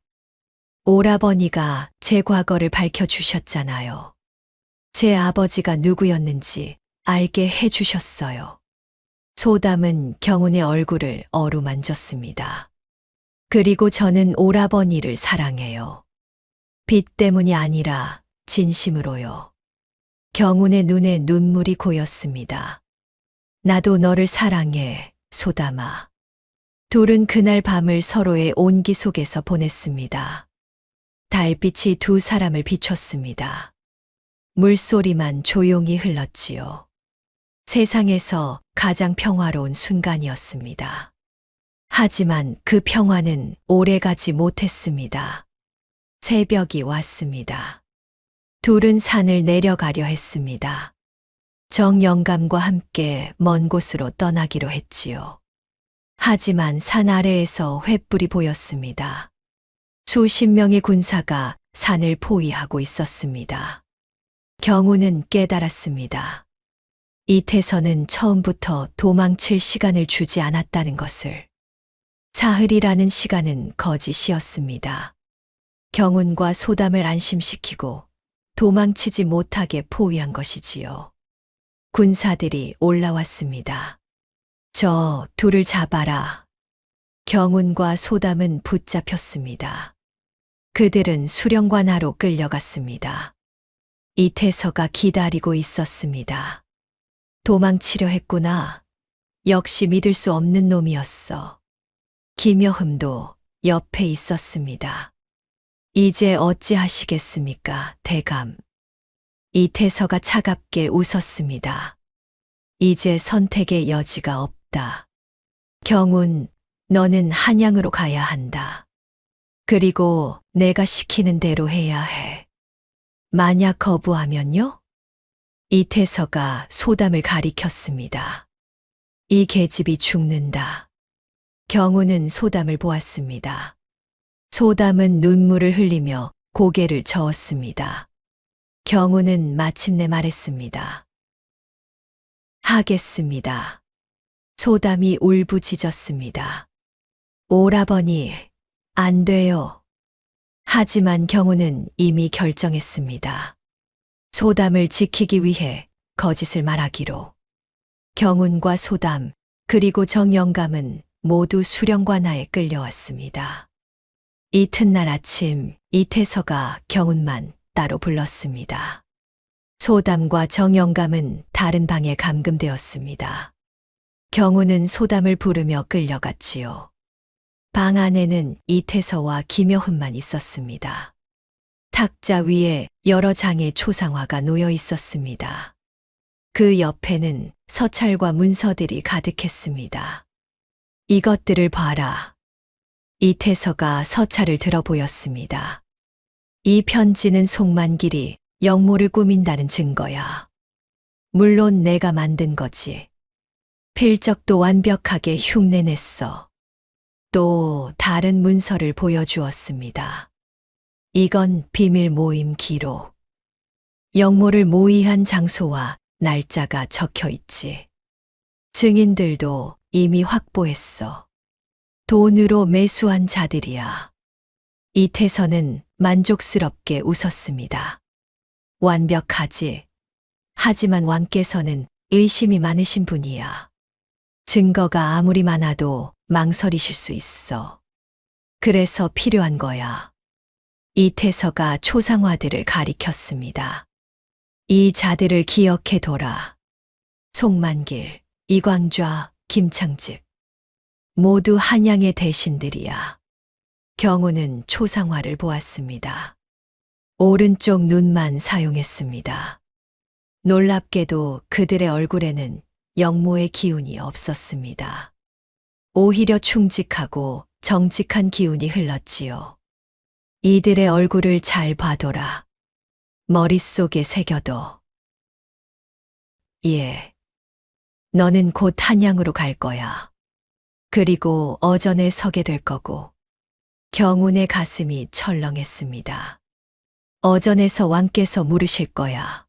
S1: 오라버니가 제 과거를 밝혀주셨잖아요. 제 아버지가 누구였는지 알게 해주셨어요. 소담은 경운의 얼굴을 어루만졌습니다. 그리고 저는 오라버니를 사랑해요. 빚 때문이 아니라 진심으로요. 경운의 눈에 눈물이 고였습니다. 나도 너를 사랑해, 소담아. 둘은 그날 밤을 서로의 온기 속에서 보냈습니다. 달빛이 두 사람을 비췄습니다. 물소리만 조용히 흘렀지요. 세상에서 가장 평화로운 순간이었습니다. 하지만 그 평화는 오래가지 못했습니다. 새벽이 왔습니다. 둘은 산을 내려가려 했습니다. 정영감과 함께 먼 곳으로 떠나기로 했지요. 하지만 산 아래에서 횃불이 보였습니다. 수십 명의 군사가 산을 포위하고 있었습니다. 경우는 깨달았습니다. 이태선은 처음부터 도망칠 시간을 주지 않았다는 것을. 사흘이라는 시간은 거짓이었습니다. 경운과 소담을 안심시키고 도망치지 못하게 포위한 것이지요. 군사들이 올라왔습니다. 저 둘을 잡아라. 경운과 소담은 붙잡혔습니다. 그들은 수령관하로 끌려갔습니다. 이태서가 기다리고 있었습니다. 도망치려 했구나. 역시 믿을 수 없는 놈이었어. 김여흠도 옆에 있었습니다. 이제 어찌하시겠습니까, 대감? 이태서가 차갑게 웃었습니다. 이제 선택의 여지가 없다. 경운, 너는 한양으로 가야 한다. 그리고 내가 시키는 대로 해야 해. 만약 거부하면요? 이태서가 소담을 가리켰습니다. 이 계집이 죽는다. 경운은 소담을 보았습니다. 소담은 눈물을 흘리며 고개를 저었습니다. 경운은 마침내 말했습니다. 하겠습니다. 소담이 울부짖었습니다. 오라버니, 안 돼요. 하지만 경운은 이미 결정했습니다. 소담을 지키기 위해 거짓을 말하기로. 경운과 소담, 그리고 정영감은 모두 수령관하에 끌려왔습니다. 이튿날 아침 이태서가 경운만 따로 불렀습니다. 소담과 정영감은 다른 방에 감금되었습니다. 경운은 소담을 부르며 끌려갔지요. 방 안에는 이태서와 김여훈만 있었습니다. 탁자 위에 여러 장의 초상화가 놓여 있었습니다. 그 옆에는 서찰과 문서들이 가득했습니다. 이것들을 봐라. 이태서가 서찰을 들어 보였습니다. 이 편지는 송만길이 영모를 꾸민다는 증거야. 물론 내가 만든 거지. 필적도 완벽하게 흉내냈어. 또 다른 문서를 보여주었습니다. 이건 비밀 모임 기록. 영모를 모의한 장소와 날짜가 적혀 있지. 증인들도 이미 확보했어. 돈으로 매수한 자들이야. 이태서는 만족스럽게 웃었습니다. 완벽하지. 하지만 왕께서는 의심이 많으신 분이야. 증거가 아무리 많아도 망설이실 수 있어. 그래서 필요한 거야. 이태서가 초상화들을 가리켰습니다. 이 자들을 기억해둬라. 송만길, 이광좌, 김창집. 모두 한양의 대신들이야. 경우는 초상화를 보았습니다. 오른쪽 눈만 사용했습니다. 놀랍게도 그들의 얼굴에는 영모의 기운이 없었습니다. 오히려 충직하고 정직한 기운이 흘렀지요. 이들의 얼굴을 잘 봐둬라. 머릿속에 새겨둬. 예. 너는 곧 한양으로 갈 거야. 그리고 어전에 서게 될 거고. 경운의 가슴이 철렁했습니다. 어전에서 왕께서 물으실 거야.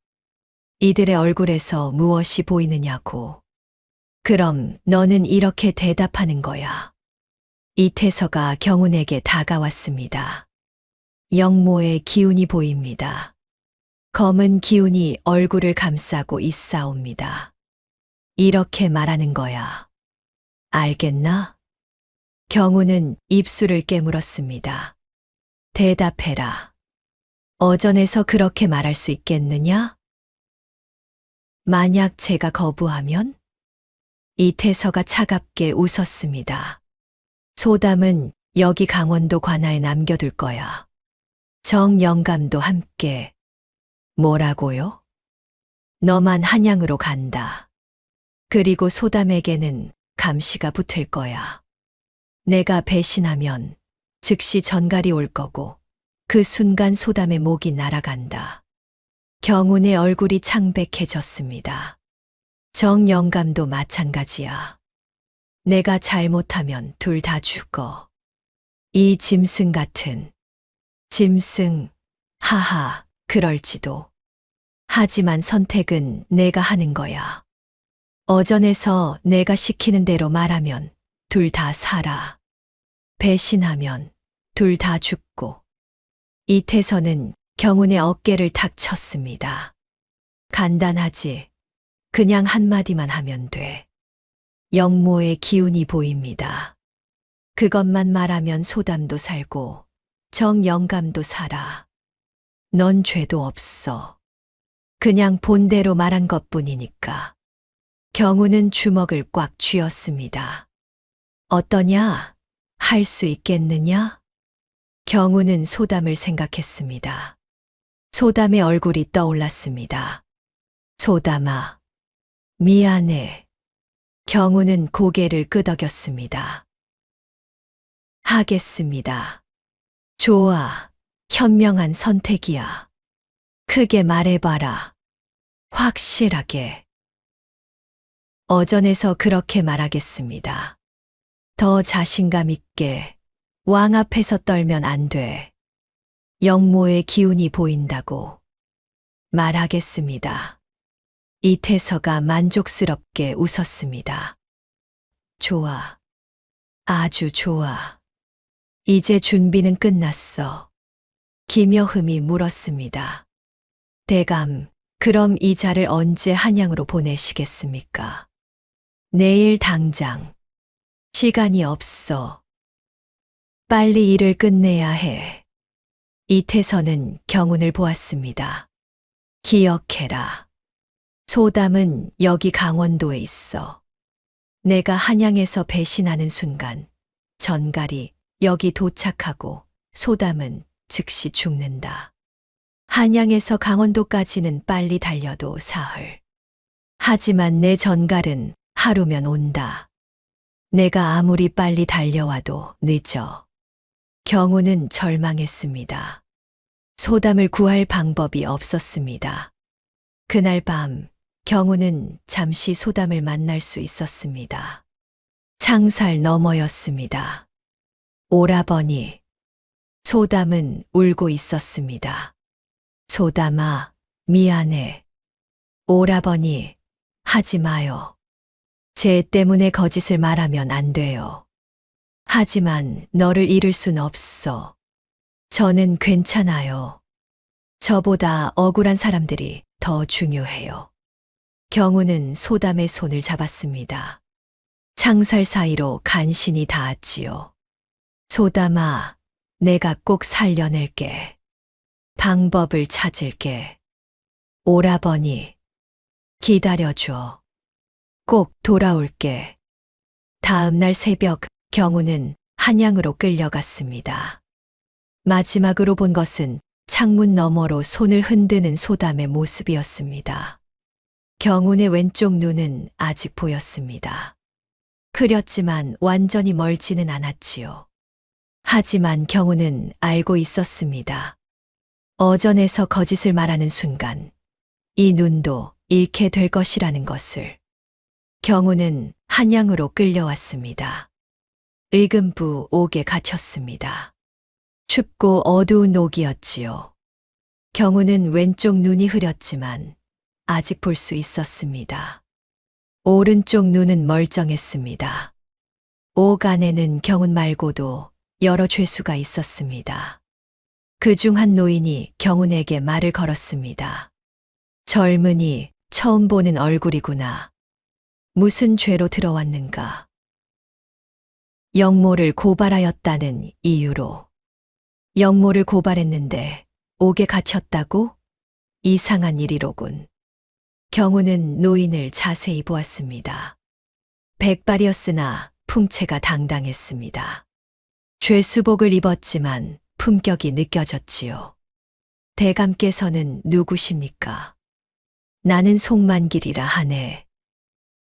S1: 이들의 얼굴에서 무엇이 보이느냐고. 그럼 너는 이렇게 대답하는 거야. 이태서가 경운에게 다가왔습니다. 영모의 기운이 보입니다. 검은 기운이 얼굴을 감싸고 있사옵니다. 이렇게 말하는 거야. 알겠나? 경운은 입술을 깨물었습니다. 대답해라. 어전에서 그렇게 말할 수 있겠느냐? 만약 제가 거부하면? 이태서가 차갑게 웃었습니다. 소담은 여기 강원도 관아에 남겨둘 거야. 정영감도 함께. 뭐라고요? 너만 한양으로 간다. 그리고 소담에게는 감시가 붙을 거야. 내가 배신하면 즉시 전갈이 올 거고 그 순간 소담의 목이 날아간다. 경운의 얼굴이 창백해졌습니다. 정영감도 마찬가지야. 내가 잘못하면 둘 다 죽어. 이 짐승 같은. 짐승, 하하, 그럴지도. 하지만 선택은 내가 하는 거야. 어전에서 내가 시키는 대로 말하면 둘 다 살아. 배신하면 둘 다 죽고. 이태서는 경운의 어깨를 탁 쳤습니다. 간단하지. 그냥 한마디만 하면 돼. 영모의 기운이 보입니다. 그것만 말하면 소담도 살고 정영감도 살아. 넌 죄도 없어. 그냥 본대로 말한 것뿐이니까. 경운은 주먹을 꽉 쥐었습니다. 어떠냐? 할 수 있겠느냐? 경운은 소담을 생각했습니다. 소담의 얼굴이 떠올랐습니다. 소담아, 미안해. 경운은 고개를 끄덕였습니다. 하겠습니다. 좋아. 현명한 선택이야. 크게 말해봐라. 확실하게. 어전에서 그렇게 말하겠습니다. 더 자신감 있게. 왕 앞에서 떨면 안 돼. 영모의 기운이 보인다고. 말하겠습니다. 이태서가 만족스럽게 웃었습니다. 좋아. 아주 좋아. 이제 준비는 끝났어. 김여흠이 물었습니다. 대감, 그럼 이 자를 언제 한양으로 보내시겠습니까? 내일 당장. 시간이 없어. 빨리 일을 끝내야 해. 이태서는 경운을 보았습니다. 기억해라. 소담은 여기 강원도에 있어. 내가 한양에서 배신하는 순간 전갈이 여기 도착하고 소담은 즉시 죽는다. 한양에서 강원도까지는 빨리 달려도 사흘. 하지만 내 전갈은 하루면 온다. 내가 아무리 빨리 달려와도 늦어. 경운은 절망했습니다. 소담을 구할 방법이 없었습니다. 그날 밤 경운은 잠시 소담을 만날 수 있었습니다. 창살 너머였습니다. 오라버니. 소담은 울고 있었습니다. 소담아, 미안해. 오라버니, 하지 마요. 쟤 때문에 거짓을 말하면 안 돼요. 하지만 너를 잃을 순 없어. 저는 괜찮아요. 저보다 억울한 사람들이 더 중요해요. 경운은 소담의 손을 잡았습니다. 창살 사이로 간신히 닿았지요. 소담아, 내가 꼭 살려낼게. 방법을 찾을게. 오라버니, 기다려줘. 꼭 돌아올게. 다음 날 새벽 경운은 한양으로 끌려갔습니다. 마지막으로 본 것은 창문 너머로 손을 흔드는 소담의 모습이었습니다. 경운의 왼쪽 눈은 아직 보였습니다. 흐렸지만 완전히 멀지는 않았지요. 하지만 경우는 알고 있었습니다. 어전에서 거짓을 말하는 순간 이 눈도 잃게 될 것이라는 것을. 경우는 한양으로 끌려왔습니다. 의금부 옥에 갇혔습니다. 춥고 어두운 옥이었지요. 경우는 왼쪽 눈이 흐렸지만 아직 볼 수 있었습니다. 오른쪽 눈은 멀쩡했습니다. 옥 안에는 경운 말고도 여러 죄수가 있었습니다. 그중 한 노인이 경운에게 말을 걸었습니다. 젊은이, 처음 보는 얼굴이구나. 무슨 죄로 들어왔는가? 영모를 고발하였다는 이유로. 영모를 고발했는데 옥에 갇혔다고? 이상한 일이로군. 경우는 노인을 자세히 보았습니다. 백발이었으나 풍채가 당당했습니다. 죄수복을 입었지만 품격이 느껴졌지요. 대감께서는 누구십니까? 나는 송만길이라 하네.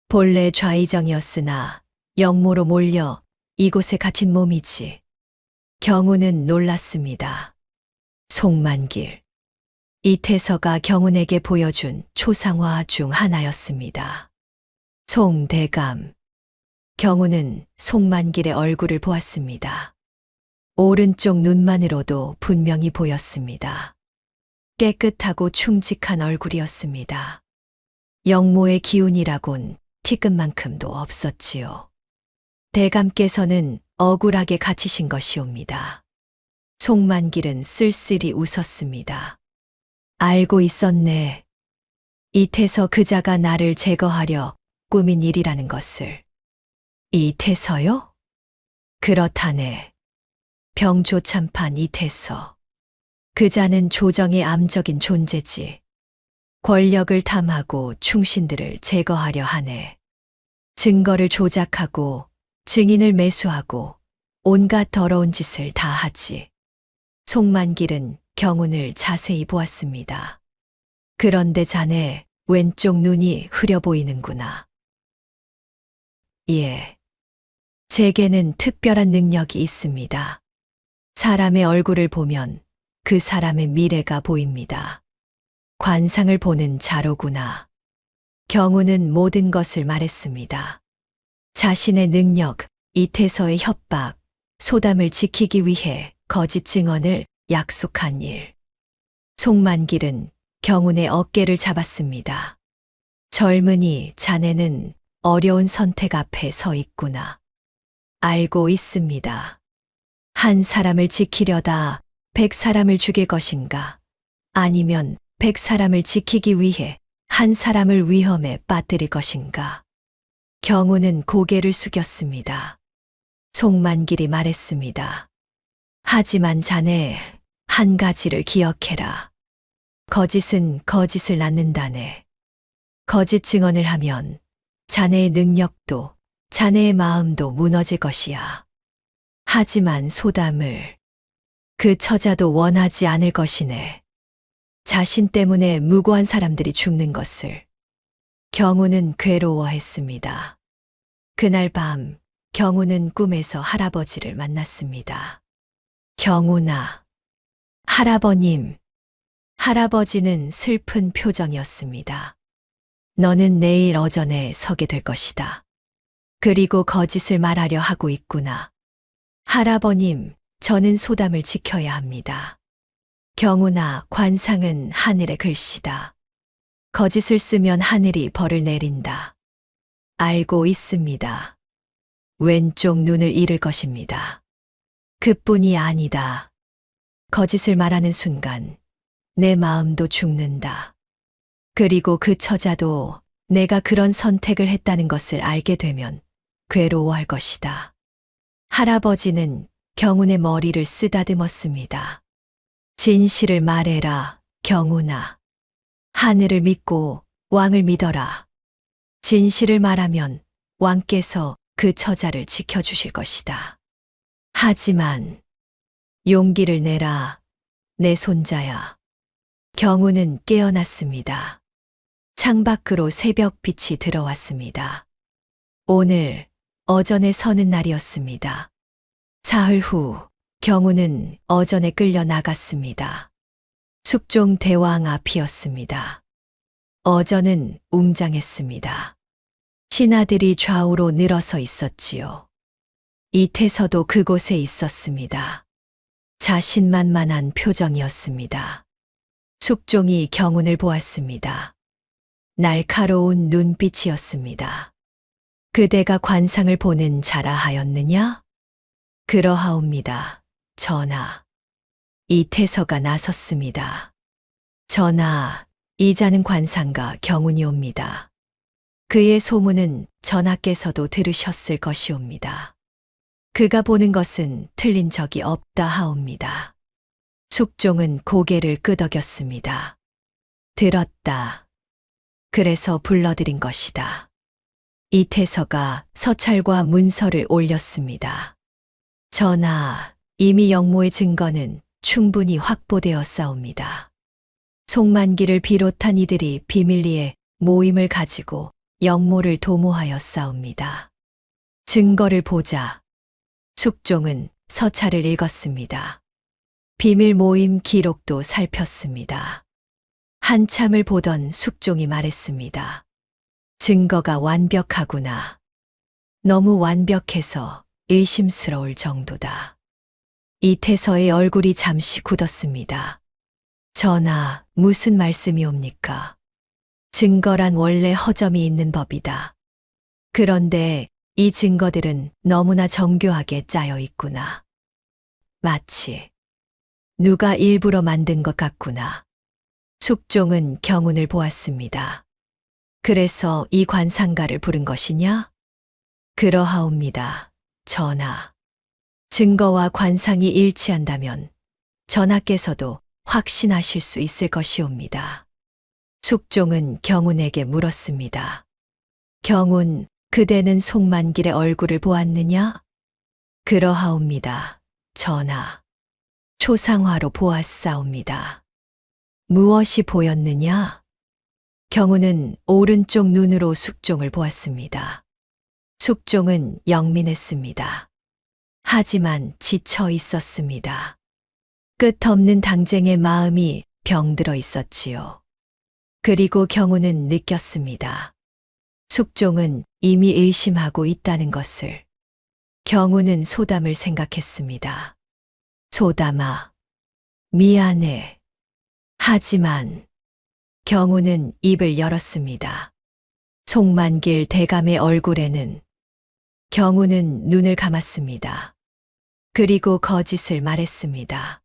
S1: 본래 좌의정이었으나 영모로 몰려 이곳에 갇힌 몸이지. 경우는 놀랐습니다. 송만길. 이태서가 경운에게 보여준 초상화 중 하나였습니다. 송대감. 경우는 송만길의 얼굴을 보았습니다. 오른쪽 눈만으로도 분명히 보였습니다. 깨끗하고 충직한 얼굴이었습니다. 영모의 기운이라곤 티끝만큼도 없었지요. 대감께서는 억울하게 갇히신 것이옵니다. 송만길은 쓸쓸히 웃었습니다. 알고 있었네. 이태서 그자가 나를 제거하려 꾸민 일이라는 것을. 이태서요? 그렇다네. 병조참판 이태서. 그자는 조정의 암적인 존재지. 권력을 탐하고 충신들을 제거하려 하네. 증거를 조작하고 증인을 매수하고 온갖 더러운 짓을 다 하지. 송만길은 경운을 자세히 보았습니다. 그런데 자네 왼쪽 눈이 흐려 보이는구나. 예. 제게는 특별한 능력이 있습니다. 사람의 얼굴을 보면 그 사람의 미래가 보입니다. 관상을 보는 자로구나. 경우는 모든 것을 말했습니다. 자신의 능력, 이태서의 협박, 소담을 지키기 위해 거짓 증언을 약속한 일. 송만길은 경운의 어깨를 잡았습니다. 젊은이, 자네는 어려운 선택 앞에 서 있구나. 알고 있습니다. 한 사람을 지키려다 100사람을 죽일 것인가? 아니면 100사람을 지키기 위해 한 사람을 위험에 빠뜨릴 것인가? 경우는 고개를 숙였습니다. 송만길이 말했습니다. 하지만 자네, 한 가지를 기억해라. 거짓은 거짓을 낳는다네. 거짓 증언을 하면 자네의 능력도 자네의 마음도 무너질 것이야. 하지만 소담을 그 처자도 원하지 않을 것이네. 자신 때문에 무고한 사람들이 죽는 것을. 경우는 괴로워했습니다. 그날 밤 경우는 꿈에서 할아버지를 만났습니다. 경우나. 할아버님. 할아버지는 슬픈 표정이었습니다. 너는 내일 어전에 서게 될 것이다. 그리고 거짓을 말하려 하고 있구나. 할아버님, 저는 소담을 지켜야 합니다. 경우나 관상은 하늘의 글씨다. 거짓을 쓰면 하늘이 벌을 내린다. 알고 있습니다. 왼쪽 눈을 잃을 것입니다. 그뿐이 아니다. 거짓을 말하는 순간 내 마음도 죽는다. 그리고 그 처자도 내가 그런 선택을 했다는 것을 알게 되면 괴로워할 것이다. 할아버지는 경운의 머리를 쓰다듬었습니다. 진실을 말해라, 경운아. 하늘을 믿고 왕을 믿어라. 진실을 말하면 왕께서 그 처자를 지켜주실 것이다. 하지만 용기를 내라, 내 손자야. 경우는 깨어났습니다. 창밖으로 새벽빛이 들어왔습니다. 오늘 어전에 서는 날이었습니다. 사흘 후 경우는 어전에 끌려 나갔습니다. 숙종 대왕 앞이었습니다. 어전은 웅장했습니다. 신하들이 좌우로 늘어서 있었지요. 이태서도 그곳에 있었습니다. 자신만만한 표정이었습니다. 숙종이 경운을 보았습니다. 날카로운 눈빛이었습니다. 그대가 관상을 보는 자라 하였느냐? 그러하옵니다, 전하. 이태서가 나섰습니다. 전하, 이자는 관상가 경운이옵니다. 그의 소문은 전하께서도 들으셨을 것이옵니다. 그가 보는 것은 틀린 적이 없다 하옵니다. 숙종은 고개를 끄덕였습니다. 들었다. 그래서 불러들인 것이다. 이태서가 서찰과 문서를 올렸습니다. 전하, 이미 영모의 증거는 충분히 확보되었사옵니다. 송만기를 비롯한 이들이 비밀리에 모임을 가지고 영모를 도모하였사옵니다. 증거를 보자. 숙종은 서찰을 읽었습니다. 비밀 모임 기록도 살폈습니다. 한참을 보던 숙종이 말했습니다. 증거가 완벽하구나. 너무 완벽해서 의심스러울 정도다. 이태서의 얼굴이 잠시 굳었습니다. 전하, 무슨 말씀이옵니까? 증거란 원래 허점이 있는 법이다. 그런데 이 증거들은 너무나 정교하게 짜여 있구나. 마치 누가 일부러 만든 것 같구나. 숙종은 경운을 보았습니다. 그래서 이 관상가를 부른 것이냐? 그러하옵니다, 전하. 증거와 관상이 일치한다면 전하께서도 확신하실 수 있을 것이옵니다. 숙종은 경운에게 물었습니다. 경운, 그대는 송만길의 얼굴을 보았느냐? 그러하옵니다, 전하. 초상화로 보았사옵니다. 무엇이 보였느냐? 경운은 오른쪽 눈으로 숙종을 보았습니다. 숙종은 영민했습니다. 하지만 지쳐 있었습니다. 끝없는 당쟁의 마음이 병들어 있었지요. 그리고 경운은 느꼈습니다. 숙종은 이미 의심하고 있다는 것을. 경운은 소담을 생각했습니다. 소담아, 미안해. 하지만 경운은 입을 열었습니다. 송만길 대감의 얼굴에는 경운은 눈을 감았습니다. 그리고 거짓을 말했습니다.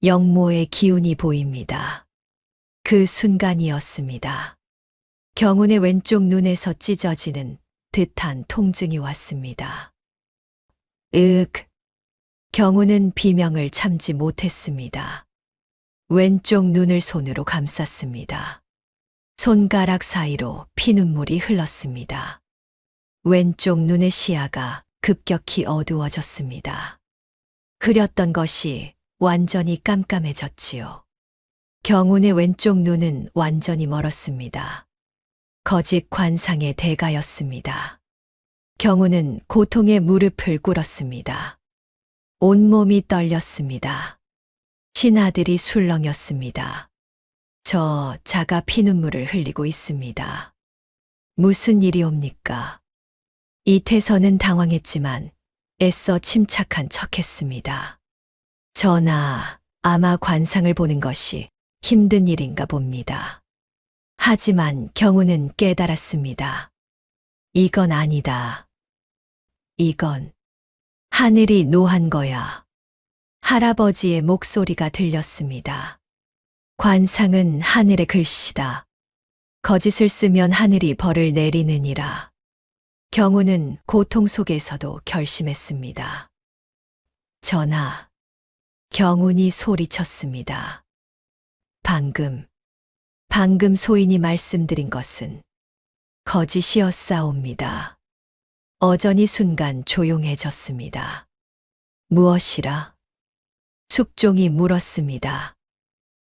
S1: 영모의 기운이 보입니다. 그 순간이었습니다. 경운의 왼쪽 눈에서 찢어지는 듯한 통증이 왔습니다. 경운은 비명을 참지 못했습니다. 왼쪽 눈을 손으로 감쌌습니다. 손가락 사이로 피눈물이 흘렀습니다. 왼쪽 눈의 시야가 급격히 어두워졌습니다. 흐렸던 것이 완전히 깜깜해졌지요. 경운의 왼쪽 눈은 완전히 멀었습니다. 거짓 관상의 대가였습니다. 경운은 고통에 무릎을 꿇었습니다. 온몸이 떨렸습니다. 신하들이 술렁였습니다. 저 자가 피눈물을 흘리고 있습니다. 무슨 일이옵니까? 이태서는 당황했지만 애써 침착한 척했습니다. 전하, 아마 관상을 보는 것이 힘든 일인가 봅니다. 하지만 경운은 깨달았습니다. 이건 아니다. 이건 하늘이 노한 거야. 할아버지의 목소리가 들렸습니다. 관상은 하늘의 글씨다. 거짓을 쓰면 하늘이 벌을 내리느니라. 경운은 고통 속에서도 결심했습니다. 전하, 경운이 소리쳤습니다. 방금 소인이 말씀드린 것은 거짓이었사옵니다. 어전이 순간 조용해졌습니다. 무엇이라? 숙종이 물었습니다.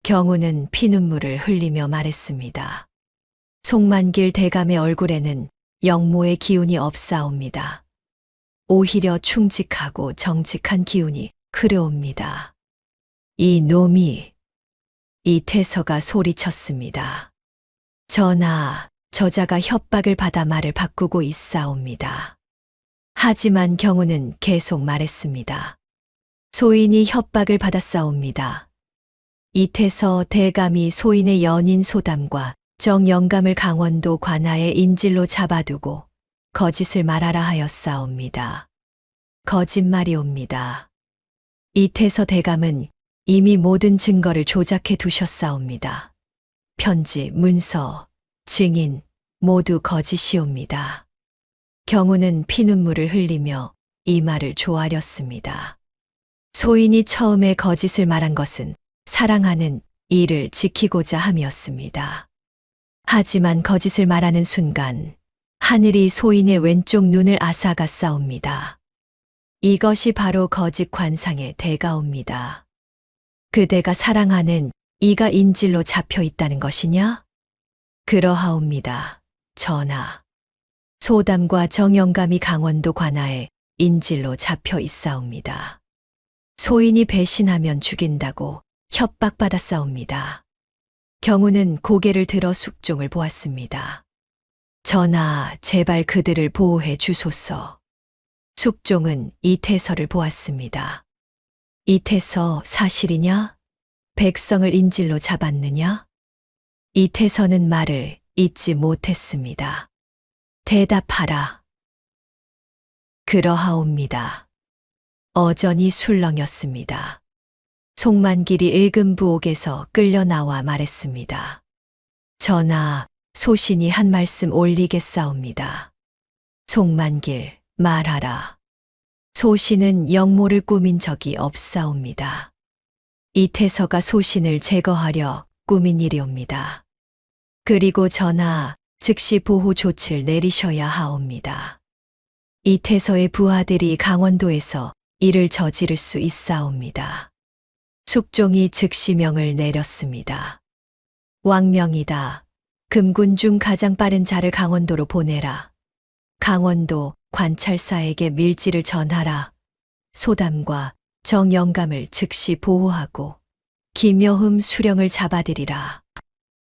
S1: 경운은 피눈물을 흘리며 말했습니다. 송만길 대감의 얼굴에는 영모의 기운이 없사옵니다. 오히려 충직하고 정직한 기운이 그려옵니다. 이 놈이, 이태서가 소리쳤습니다. 전하, 저자가 협박을 받아 말을 바꾸고 있사옵니다. 하지만 경우는 계속 말했습니다. 소인이 협박을 받았사옵니다. 이태서 대감이 소인의 연인 소담과 정영감을 강원도 관하에 인질로 잡아두고 거짓을 말하라 하였사옵니다. 거짓말이옵니다. 이태서 대감은 이미 모든 증거를 조작해 두셨사옵니다. 편지, 문서, 증인 모두 거짓이옵니다. 경우는 피눈물을 흘리며 이 말을 조아렸습니다. 소인이 처음에 거짓을 말한 것은 사랑하는 이를 지키고자 함이었습니다. 하지만 거짓을 말하는 순간 하늘이 소인의 왼쪽 눈을 앗아갔사옵니다. 이것이 바로 거짓 관상의 대가옵니다. 그대가 사랑하는 이가 인질로 잡혀 있다는 것이냐? 그러하옵니다. 전하. 소담과 정영감이 강원도 관하에 인질로 잡혀 있사옵니다. 소인이 배신하면 죽인다고 협박받았사옵니다. 경우는 고개를 들어 숙종을 보았습니다. 전하, 제발 그들을 보호해 주소서. 숙종은 이태서를 보았습니다. 이태서 사실이냐? 백성을 인질로 잡았느냐? 이태서는 말을 잇지 못했습니다. 대답하라. 그러하옵니다. 어전이 술렁였습니다. 송만길이 일금부옥에서 끌려 나와 말했습니다. 전하, 소신이 한 말씀 올리겠사옵니다. 송만길, 말하라. 소신은 영모를 꾸민 적이 없사옵니다. 이태서가 소신을 제거하려 꾸민 일이옵니다. 그리고 전하, 즉시 보호 조치를 내리셔야 하옵니다. 이태서의 부하들이 강원도에서 이를 저지를 수 있사옵니다. 숙종이 즉시 명을 내렸습니다. 왕명이다. 금군 중 가장 빠른 자를 강원도로 보내라. 강원도 관찰사에게 밀지를 전하라. 소담과 정영감을 즉시 보호하고 김여흠 수령을 잡아들이라.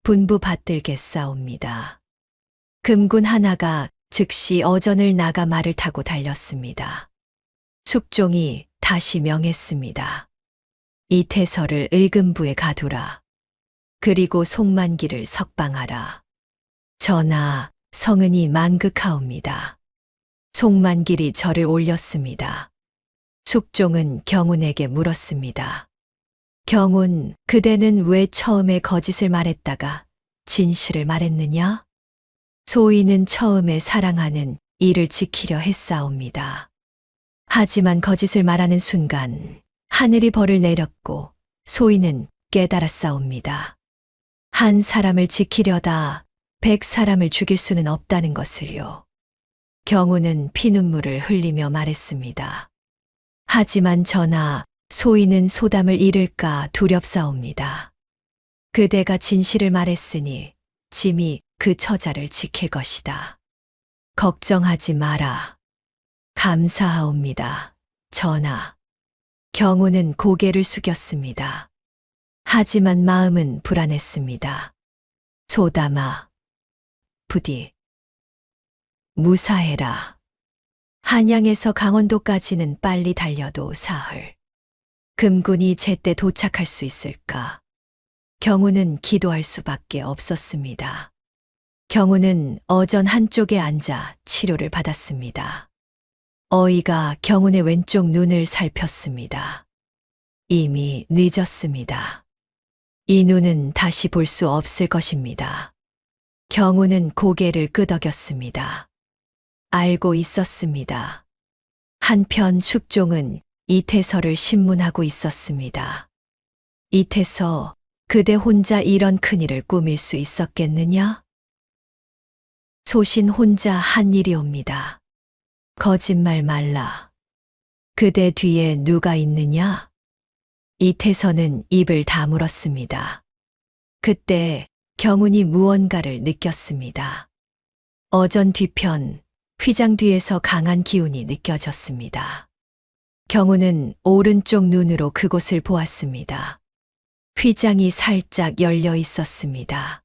S1: 분부 받들겠사옵니다. 금군 하나가 즉시 어전을 나가 말을 타고 달렸습니다. 숙종이 다시 명했습니다. 이태서를 의금부에 가두라. 그리고 송만기를 석방하라. 전하, 성은이 만극하옵니다. 송만길이 절을 올렸습니다. 숙종은 경운에게 물었습니다. 경운, 그대는 왜 처음에 거짓을 말했다가 진실을 말했느냐? 소인은 처음에 사랑하는 이를 지키려 했사옵니다. 하지만 거짓을 말하는 순간 하늘이 벌을 내렸고 소인은 깨달았사옵니다. 한 사람을 지키려다 100사람을 죽일 수는 없다는 것을요. 경우는 피눈물을 흘리며 말했습니다. 하지만 전하, 소인은 소담을 잃을까 두렵사옵니다. 그대가 진실을 말했으니 짐이 그 처자를 지킬 것이다. 걱정하지 마라. 감사하옵니다. 전하. 경우는 고개를 숙였습니다. 하지만 마음은 불안했습니다. 소담아. 부디. 무사해라. 한양에서 강원도까지는 빨리 달려도 사흘. 금군이 제때 도착할 수 있을까? 경우는 기도할 수밖에 없었습니다. 경우는 어전 한쪽에 앉아 치료를 받았습니다. 어이가 경운의 왼쪽 눈을 살폈습니다. 이미 늦었습니다. 이 눈은 다시 볼 수 없을 것입니다. 경우는 고개를 끄덕였습니다. 알고 있었습니다. 한편 숙종은 이태서를 신문하고 있었습니다. 이태서, 그대 혼자 이런 큰일을 꾸밀 수 있었겠느냐? 소신 혼자 한 일이옵니다. 거짓말 말라. 그대 뒤에 누가 있느냐? 이태서는 입을 다물었습니다. 그때 경운이 무언가를 느꼈습니다. 어전 뒤편, 휘장 뒤에서 강한 기운이 느껴졌습니다. 경우는 오른쪽 눈으로 그곳을 보았습니다. 휘장이 살짝 열려 있었습니다.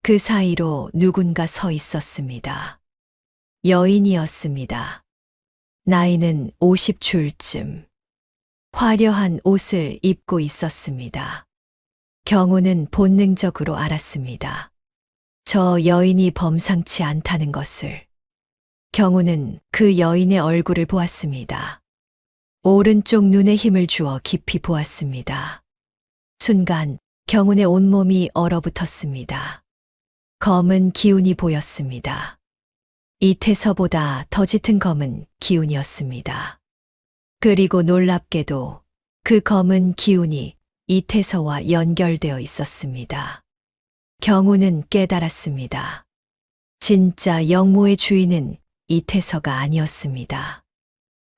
S1: 그 사이로 누군가 서 있었습니다. 여인이었습니다. 나이는 50줄쯤. 화려한 옷을 입고 있었습니다. 경우는 본능적으로 알았습니다. 저 여인이 범상치 않다는 것을. 경우는 그 여인의 얼굴을 보았습니다. 오른쪽 눈에 힘을 주어 깊이 보았습니다. 순간 경운의 온몸이 얼어붙었습니다. 검은 기운이 보였습니다. 이태서보다 더 짙은 검은 기운이었습니다. 그리고 놀랍게도 그 검은 기운이 이태서와 연결되어 있었습니다. 경우는 깨달았습니다. 진짜 영모의 주인은 이태서가 아니었습니다.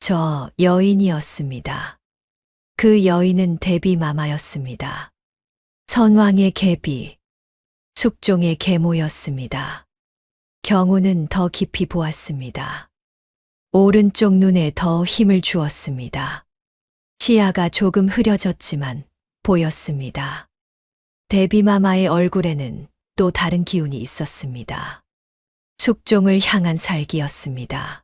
S1: 저 여인이었습니다. 그 여인은 대비마마였습니다. 선왕의 계비, 숙종의 계모였습니다. 경우는 더 깊이 보았습니다. 오른쪽 눈에 더 힘을 주었습니다. 시야가 조금 흐려졌지만 보였습니다. 대비마마의 얼굴에는 또 다른 기운이 있었습니다. 숙종을 향한 살기였습니다.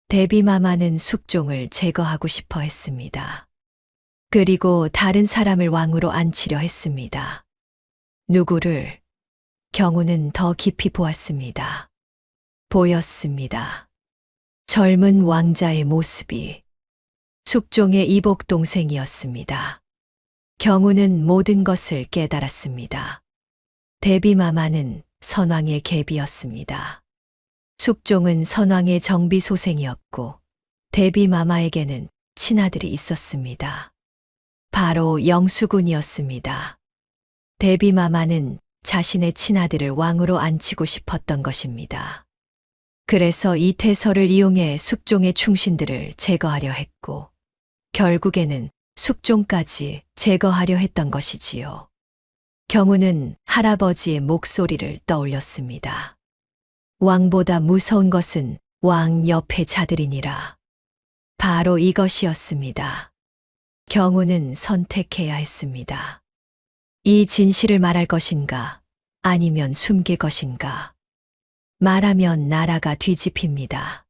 S1: 대비마마는 숙종을 제거하고 싶어 했습니다. 그리고 다른 사람을 왕으로 앉히려 했습니다. 누구를? 경우는 더 깊이 보았습니다. 보였습니다. 젊은 왕자의 모습이 숙종의 이복 동생이었습니다. 경우는 모든 것을 깨달았습니다. 대비마마는 선왕의 계비였습니다. 숙종은 선왕의 정비 소생이었고 대비마마에게는 친아들이 있었습니다. 바로 영수군이었습니다. 대비마마는 자신의 친아들을 왕으로 앉히고 싶었던 것입니다. 그래서 이태서를 이용해 숙종의 충신들을 제거하려 했고 결국에는 숙종까지 제거하려 했던 것이지요. 경우는 할아버지의 목소리를 떠올렸습니다. 왕보다 무서운 것은 왕 옆의 자들이니라. 바로 이것이었습니다. 경우는 선택해야 했습니다. 이 진실을 말할 것인가, 아니면 숨길 것인가. 말하면 나라가 뒤집힙니다.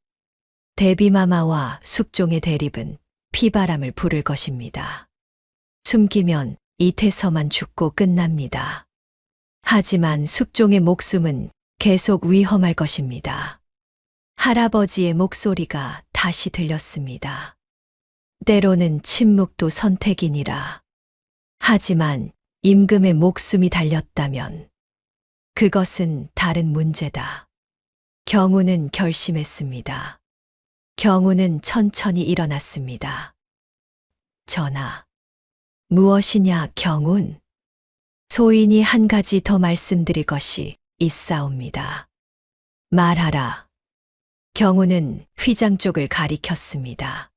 S1: 대비마마와 숙종의 대립은 피바람을 부를 것입니다. 숨기면 이태서만 죽고 끝납니다. 하지만 숙종의 목숨은 계속 위험할 것입니다. 할아버지의 목소리가 다시 들렸습니다. 때로는 침묵도 선택이니라. 하지만 임금의 목숨이 달렸다면 그것은 다른 문제다. 경우는 결심했습니다. 경우는 천천히 일어났습니다. 전하, 무엇이냐 경운? 소인이 한 가지 더 말씀드릴 것이 있사옵니다. 말하라. 경우는 휘장 쪽을 가리켰습니다.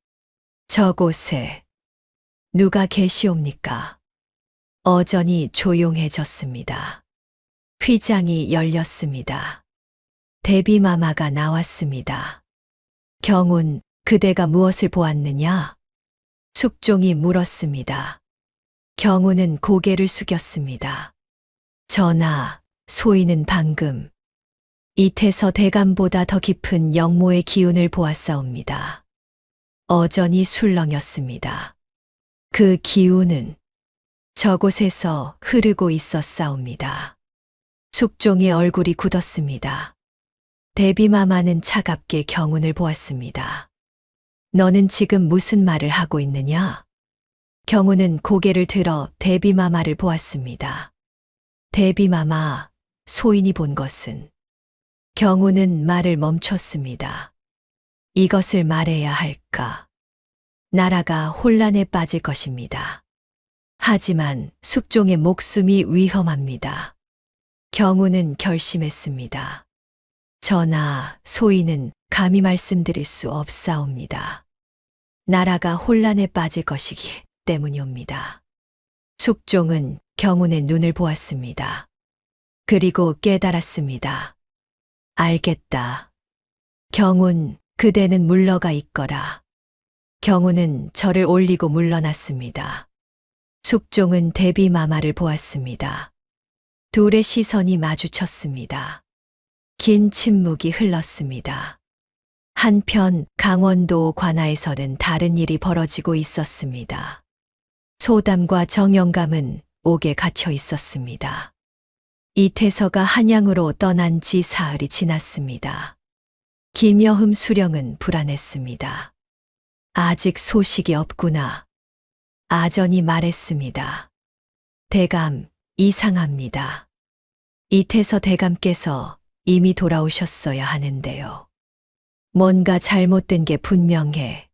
S1: 저곳에 누가 계시옵니까? 어전이 조용해졌습니다. 휘장이 열렸습니다. 대비마마가 나왔습니다. 경운, 그대가 무엇을 보았느냐? 숙종이 물었습니다. 경우는 고개를 숙였습니다. 전하, 소인은 방금 이태서 대감보다 더 깊은 영모의 기운을 보았사옵니다. 어전이 술렁였습니다. 그 기운은 저곳에서 흐르고 있었사옵니다. 숙종의 얼굴이 굳었습니다. 대비마마는 차갑게 경운을 보았습니다. 너는 지금 무슨 말을 하고 있느냐? 경운은 고개를 들어 대비마마를 보았습니다. 대비마마, 소인이 본 것은? 경운은 말을 멈췄습니다. 이것을 말해야 할까? 나라가 혼란에 빠질 것입니다. 하지만 숙종의 목숨이 위험합니다. 경우는 결심했습니다. 전하, 소인은 감히 말씀드릴 수 없사옵니다. 나라가 혼란에 빠질 것이기 때문이옵니다. 숙종은 경운의 눈을 보았습니다. 그리고 깨달았습니다. 알겠다. 경운, 그대는 물러가 있거라. 경우는 저를 올리고 물러났습니다. 숙종은 대비마마를 보았습니다. 둘의 시선이 마주쳤습니다. 긴 침묵이 흘렀습니다. 한편 강원도 관아에서는 다른 일이 벌어지고 있었습니다. 소담과 정영감은 옥에 갇혀 있었습니다. 이태서가 한양으로 떠난 지 사흘이 지났습니다. 김여흠 수령은 불안했습니다. 아직 소식이 없구나. 아전이 말했습니다. 대감, 이상합니다. 이태서 대감께서 이미 돌아오셨어야 하는데요. 뭔가 잘못된 게 분명해.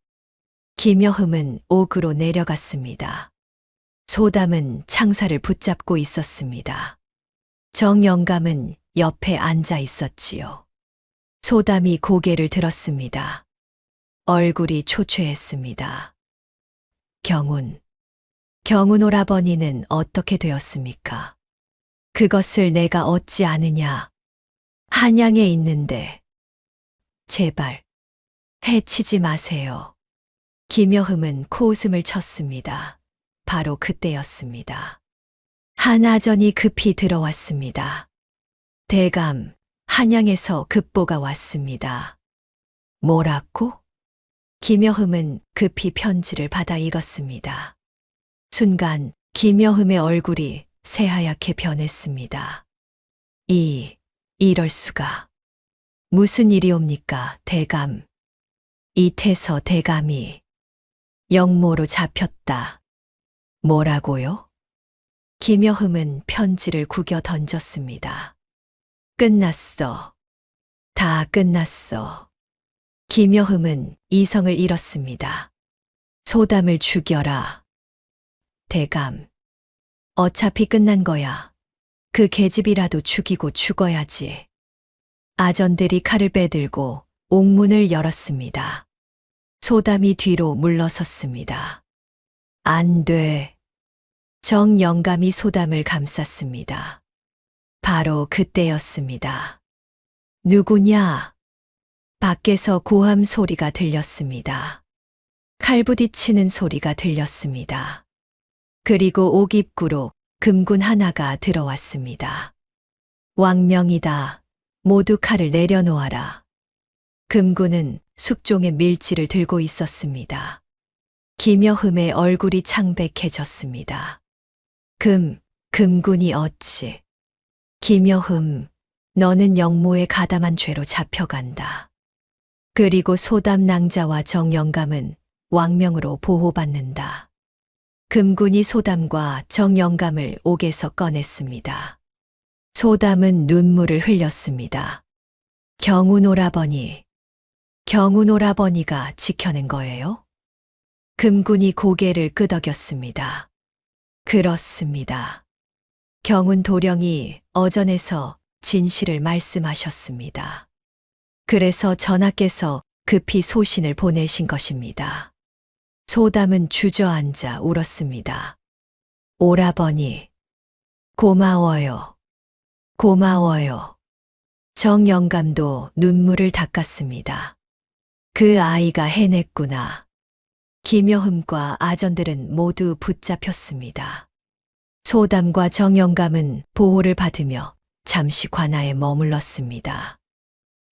S1: 김여흠은 옥으로 내려갔습니다. 소담은 창사를 붙잡고 있었습니다. 정영감은 옆에 앉아 있었지요. 소담이 고개를 들었습니다. 얼굴이 초췌했습니다. 경운 오라버니는 어떻게 되었습니까? 그것을 내가 얻지 않으냐? 한양에 있는데. 제발, 해치지 마세요. 김여흠은 코웃음을 쳤습니다. 바로 그때였습니다. 한아전이 급히 들어왔습니다. 대감, 한양에서 급보가 왔습니다. 뭐라고? 김여흠은 급히 편지를 받아 읽었습니다. 순간 김여흠의 얼굴이 새하얗게 변했습니다. 이럴 수가. 무슨 일이옵니까, 대감? 이태서 대감이 영모로 잡혔다. 뭐라고요? 김여흠은 편지를 구겨 던졌습니다. 끝났어. 다 끝났어. 김여흠은 이성을 잃었습니다. 소담을 죽여라. 대감. 어차피 끝난 거야. 그 계집이라도 죽이고 죽어야지. 아전들이 칼을 빼들고 옥문을 열었습니다. 소담이 뒤로 물러섰습니다. 안 돼. 정영감이 소담을 감쌌습니다. 바로 그때였습니다. 누구냐? 밖에서 고함 소리가 들렸습니다. 칼 부딪히는 소리가 들렸습니다. 그리고 옥 입구로 금군 하나가 들어왔습니다. 왕명이다. 모두 칼을 내려놓아라. 금군은 숙종의 밀지를 들고 있었습니다. 김여흠의 얼굴이 창백해졌습니다. 금군이 어찌. 김여흠, 너는 영모에 가담한 죄로 잡혀간다. 그리고 소담 낭자와 정영감은 왕명으로 보호받는다. 금군이 소담과 정영감을 옥에서 꺼냈습니다. 소담은 눈물을 흘렸습니다. 경운 오라버니가 지켜낸 거예요? 금군이 고개를 끄덕였습니다. 그렇습니다. 경운 도령이 어전에서 진실을 말씀하셨습니다. 그래서 전하께서 급히 소신을 보내신 것입니다. 소담은 주저앉아 울었습니다. 오라버니, 고마워요. 정영감도 눈물을 닦았습니다. 그 아이가 해냈구나. 김여흠과 아전들은 모두 붙잡혔습니다. 소담과 정영감은 보호를 받으며 잠시 관아에 머물렀습니다.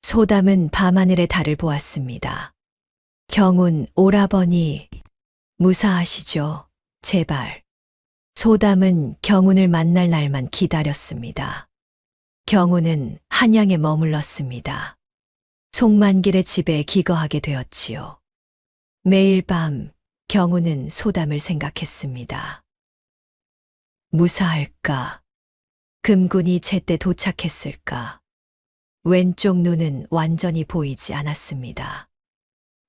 S1: 소담은 밤하늘의 달을 보았습니다. 경운 오라버니, 무사하시죠? 제발. 소담은 경운을 만날 날만 기다렸습니다. 경운은 한양에 머물렀습니다. 송만길의 집에 기거하게 되었지요. 매일 밤 경운은 소담을 생각했습니다. 무사할까? 금군이 제때 도착했을까? 왼쪽 눈은 완전히 보이지 않았습니다.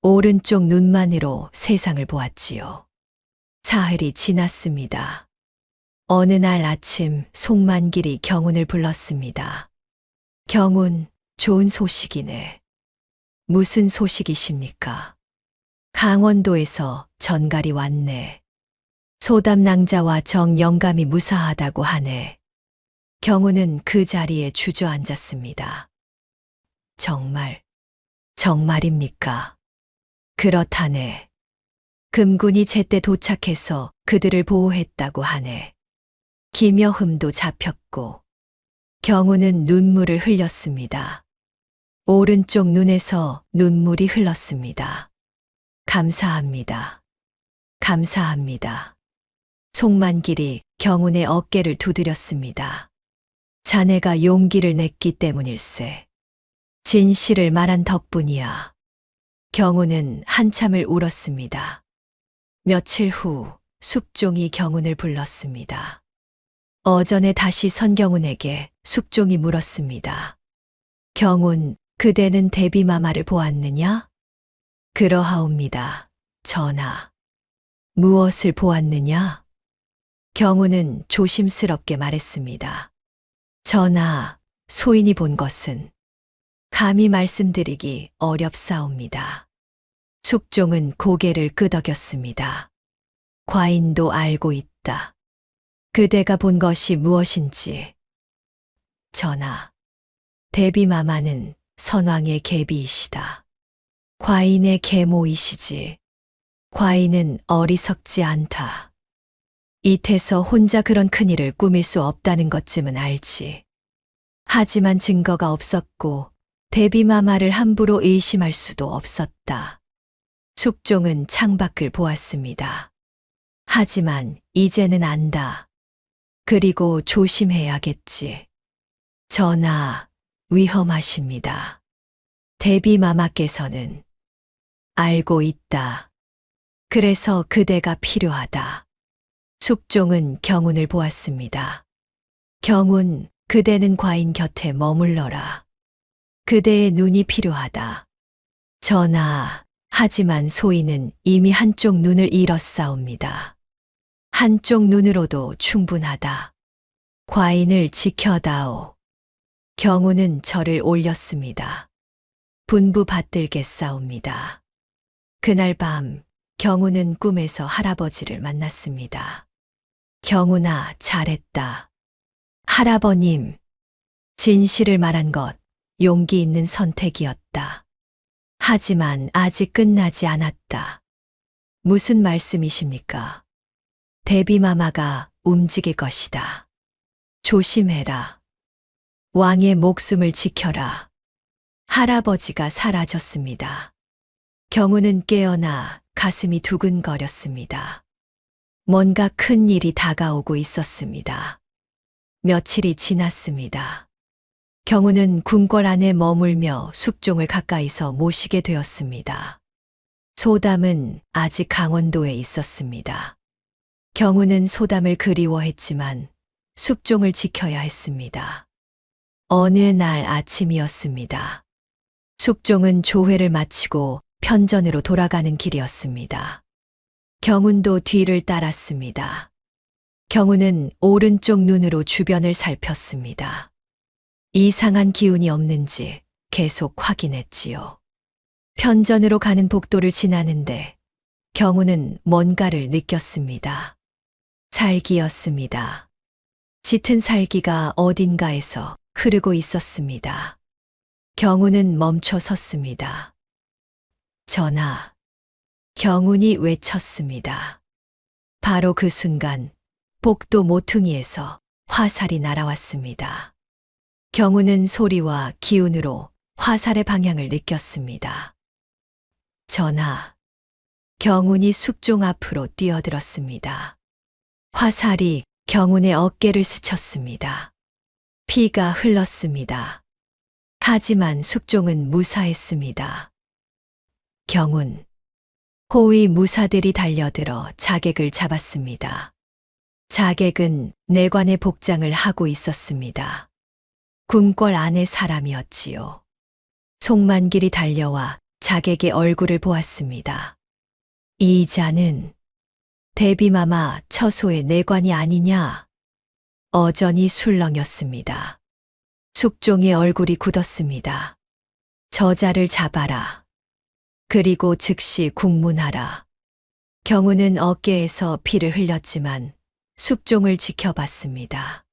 S1: 오른쪽 눈만으로 세상을 보았지요. 사흘이 지났습니다. 어느 날 아침 송만길이 경운을 불렀습니다. 경운, 좋은 소식이네. 무슨 소식이십니까? 강원도에서 전갈이 왔네. 소담 낭자와 정영감이 무사하다고 하네. 경운은 그 자리에 주저앉았습니다. 정말입니까? 그렇다네. 금군이 제때 도착해서 그들을 보호했다고 하네. 김여흠도 잡혔고 경우는 눈물을 흘렸습니다. 오른쪽 눈에서 눈물이 흘렀습니다. 감사합니다. 감사합니다. 송만길이 경운의 어깨를 두드렸습니다. 자네가 용기를 냈기 때문일세. 진실을 말한 덕분이야. 경운은 한참을 울었습니다. 며칠 후 숙종이 경운을 불렀습니다. 어전에 다시 선경운에게 숙종이 물었습니다. 경운, 그대는 대비마마를 보았느냐? 그러하옵니다, 전하. 무엇을 보았느냐? 경운은 조심스럽게 말했습니다. 전하, 소인이 본 것은 감히 말씀드리기 어렵사옵니다. 숙종은 고개를 끄덕였습니다. 과인도 알고 있다. 그대가 본 것이 무엇인지. 전하, 대비마마는 선왕의 계비이시다. 과인의 계모이시지. 과인은 어리석지 않다. 이태서 혼자 그런 큰일을 꾸밀 수 없다는 것쯤은 알지. 하지만 증거가 없었고 대비마마를 함부로 의심할 수도 없었다. 숙종은 창밖을 보았습니다. 하지만 이제는 안다. 그리고 조심해야겠지. 전하, 위험하십니다. 대비마마께서는 알고 있다. 그래서 그대가 필요하다. 숙종은 경운을 보았습니다. 경운, 그대는 과인 곁에 머물러라. 그대의 눈이 필요하다. 전하, 하지만 소인은 이미 한쪽 눈을 잃었사옵니다. 한쪽 눈으로도 충분하다. 과인을 지켜다오. 경운은 절을 올렸습니다. 분부 받들겠사옵니다. 그날 밤 경운은 꿈에서 할아버지를 만났습니다. 경운아, 잘했다. 할아버님, 진실을 말한 것, 용기 있는 선택이었다. 하지만 아직 끝나지 않았다. 무슨 말씀이십니까? 대비마마가 움직일 것이다. 조심해라. 왕의 목숨을 지켜라. 할아버지가 사라졌습니다. 경운은 깨어나 가슴이 두근거렸습니다. 뭔가 큰 일이 다가오고 있었습니다. 며칠이 지났습니다. 경운은 궁궐 안에 머물며 숙종을 가까이서 모시게 되었습니다. 소담은 아직 강원도에 있었습니다. 경운은 소담을 그리워했지만 숙종을 지켜야 했습니다. 어느 날 아침이었습니다. 숙종은 조회를 마치고 편전으로 돌아가는 길이었습니다. 경운도 뒤를 따랐습니다. 경운은 오른쪽 눈으로 주변을 살폈습니다. 이상한 기운이 없는지 계속 확인했지요. 편전으로 가는 복도를 지나는데 경운은 뭔가를 느꼈습니다. 살기였습니다. 짙은 살기가 어딘가에서 흐르고 있었습니다. 경운은 멈춰 섰습니다. 전하, 경운이 외쳤습니다. 바로 그 순간 복도 모퉁이에서 화살이 날아왔습니다. 경운은 소리와 기운으로 화살의 방향을 느꼈습니다. 전하, 경운이 숙종 앞으로 뛰어들었습니다. 화살이 경운의 어깨를 스쳤습니다. 피가 흘렀습니다. 하지만 숙종은 무사했습니다. 경운, 호위 무사들이 달려들어 자객을 잡았습니다. 자객은 내관의 복장을 하고 있었습니다. 궁궐 안의 사람이었지요. 송만길이 달려와 자객의 얼굴을 보았습니다. 이 자는 대비마마 처소의 내관이 아니냐? 어전이 술렁였습니다. 숙종의 얼굴이 굳었습니다. 저자를 잡아라. 그리고 즉시 국문하라. 경운은 어깨에서 피를 흘렸지만 숙종을 지켜봤습니다.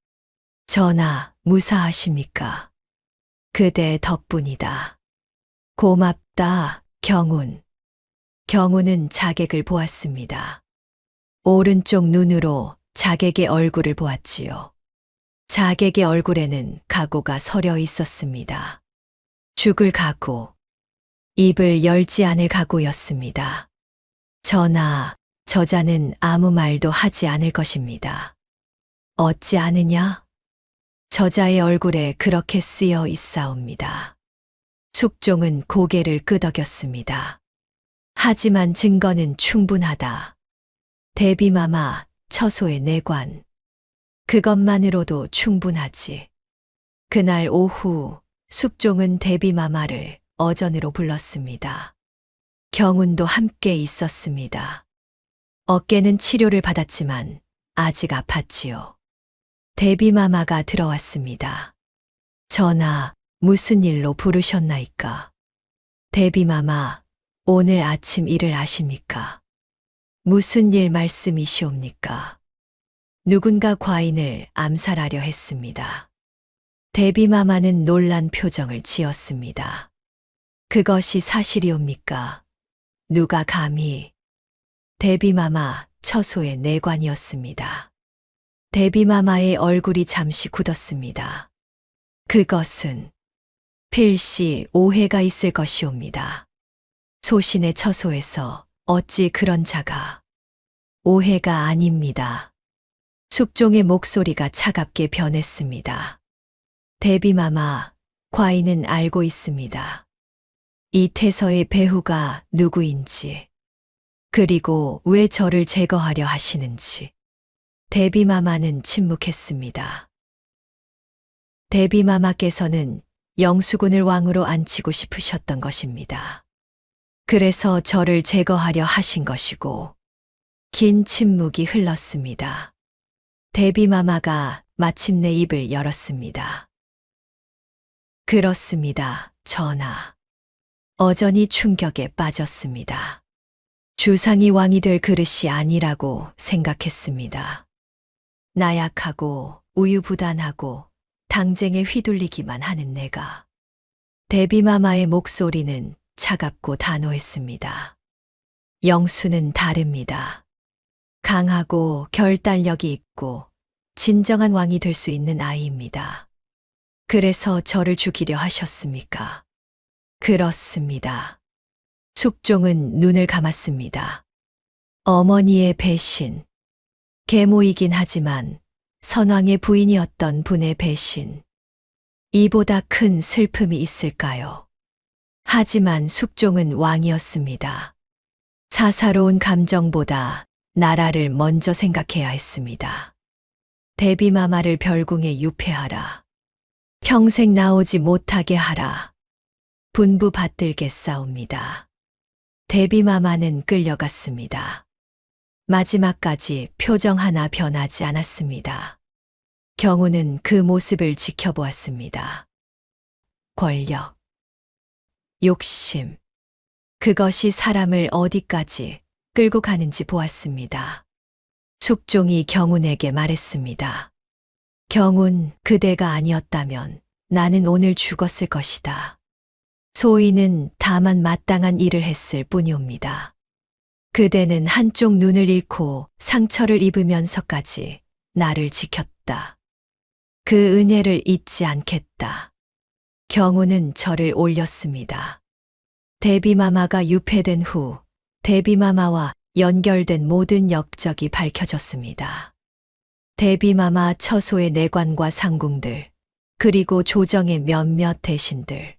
S1: 전하, 무사하십니까? 그대 덕분이다. 고맙다, 경운. 경우는 자객을 보았습니다. 오른쪽 눈으로 자객의 얼굴을 보았지요. 자객의 얼굴에는 각오가 서려 있었습니다. 죽을 각오, 입을 열지 않을 각오였습니다. 전하, 저자는 아무 말도 하지 않을 것입니다. 어찌 아느냐? 저자의 얼굴에 그렇게 쓰여 있사옵니다. 숙종은 고개를 끄덕였습니다. 하지만 증거는 충분하다. 대비마마 처소의 내관. 그것만으로도 충분하지. 그날 오후 숙종은 대비마마를 어전으로 불렀습니다. 경운도 함께 있었습니다. 어깨는 치료를 받았지만 아직 아팠지요. 대비마마가 들어왔습니다. 전하, 무슨 일로 부르셨나이까? 대비마마, 오늘 아침 일을 아십니까? 무슨 일 말씀이시옵니까? 누군가 과인을 암살하려 했습니다. 대비마마는 놀란 표정을 지었습니다. 그것이 사실이옵니까? 누가 감히? 대비마마 처소의 내관이었습니다. 대비마마의 얼굴이 잠시 굳었습니다. 그것은 필시 오해가 있을 것이옵니다. 소신의 처소에서 어찌 그런 자가? 오해가 아닙니다. 숙종의 목소리가 차갑게 변했습니다. 대비마마, 과인은 알고 있습니다. 이 태서의 배후가 누구인지, 그리고 왜 저를 제거하려 하시는지. 대비마마는 침묵했습니다. 대비마마께서는 영수군을 왕으로 앉히고 싶으셨던 것입니다. 그래서 저를 제거하려 하신 것이고, 긴 침묵이 흘렀습니다. 대비마마가 마침내 입을 열었습니다. 그렇습니다, 전하. 어전이 충격에 빠졌습니다. 주상이 왕이 될 그릇이 아니라고 생각했습니다. 나약하고 우유부단하고 당쟁에 휘둘리기만 하는 내가. 대비마마의 목소리는 차갑고 단호했습니다. 영수는 다릅니다. 강하고 결단력이 있고 진정한 왕이 될 수 있는 아이입니다. 그래서 저를 죽이려 하셨습니까? 그렇습니다. 숙종은 눈을 감았습니다. 어머니의 배신. 계모이긴 하지만 선왕의 부인이었던 분의 배신. 이보다 큰 슬픔이 있을까요? 하지만 숙종은 왕이었습니다. 사사로운 감정보다 나라를 먼저 생각해야 했습니다. 대비마마를 별궁에 유폐하라. 평생 나오지 못하게 하라. 분부 받들겠사옵니다. 대비마마는 끌려갔습니다. 마지막까지 표정 하나 변하지 않았습니다. 경우는 그 모습을 지켜보았습니다. 권력, 욕심, 그것이 사람을 어디까지 끌고 가는지 보았습니다. 숙종이 경운에게 말했습니다. 경운, 그대가 아니었다면 나는 오늘 죽었을 것이다. 소인은 다만 마땅한 일을 했을 뿐이옵니다. 그대는 한쪽 눈을 잃고 상처를 입으면서까지 나를 지켰다. 그 은혜를 잊지 않겠다. 경우는 저를 올렸습니다. 대비마마가 유폐된 후 대비마마와 연결된 모든 역적이 밝혀졌습니다. 대비마마 처소의 내관과 상궁들, 그리고 조정의 몇몇 대신들,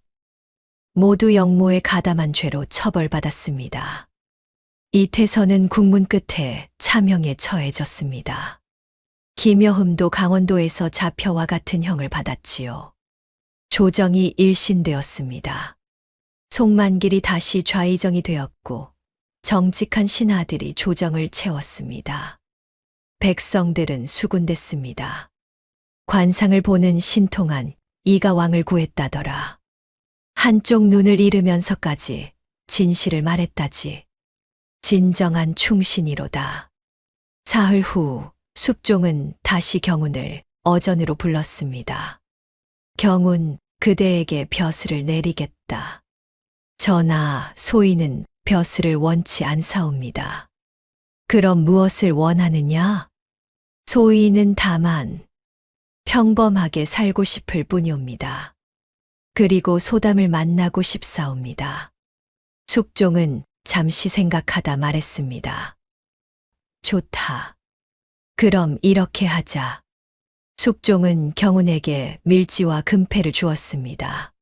S1: 모두 영모에 가담한 죄로 처벌받았습니다. 이태선은 국문 끝에 차명에 처해졌습니다. 김여흠도 강원도에서 자표와 같은 형을 받았지요. 조정이 일신되었습니다. 송만길이 다시 좌의정이 되었고 정직한 신하들이 조정을 채웠습니다. 백성들은 수군댔습니다. 관상을 보는 신통한 이가 왕을 구했다더라. 한쪽 눈을 잃으면서까지 진실을 말했다지. 진정한 충신이로다. 사흘 후 숙종은 다시 경운을 어전으로 불렀습니다. 경운, 그대에게 벼슬을 내리겠다. 전하, 소인은 벼슬을 원치 않사옵니다. 그럼 무엇을 원하느냐? 소위는 다만 평범하게 살고 싶을 뿐이옵니다. 그리고 소담을 만나고 싶사옵니다. 숙종은 잠시 생각하다 말했습니다. 좋다. 그럼 이렇게 하자. 숙종은 경운에게 밀지와 금패를 주었습니다.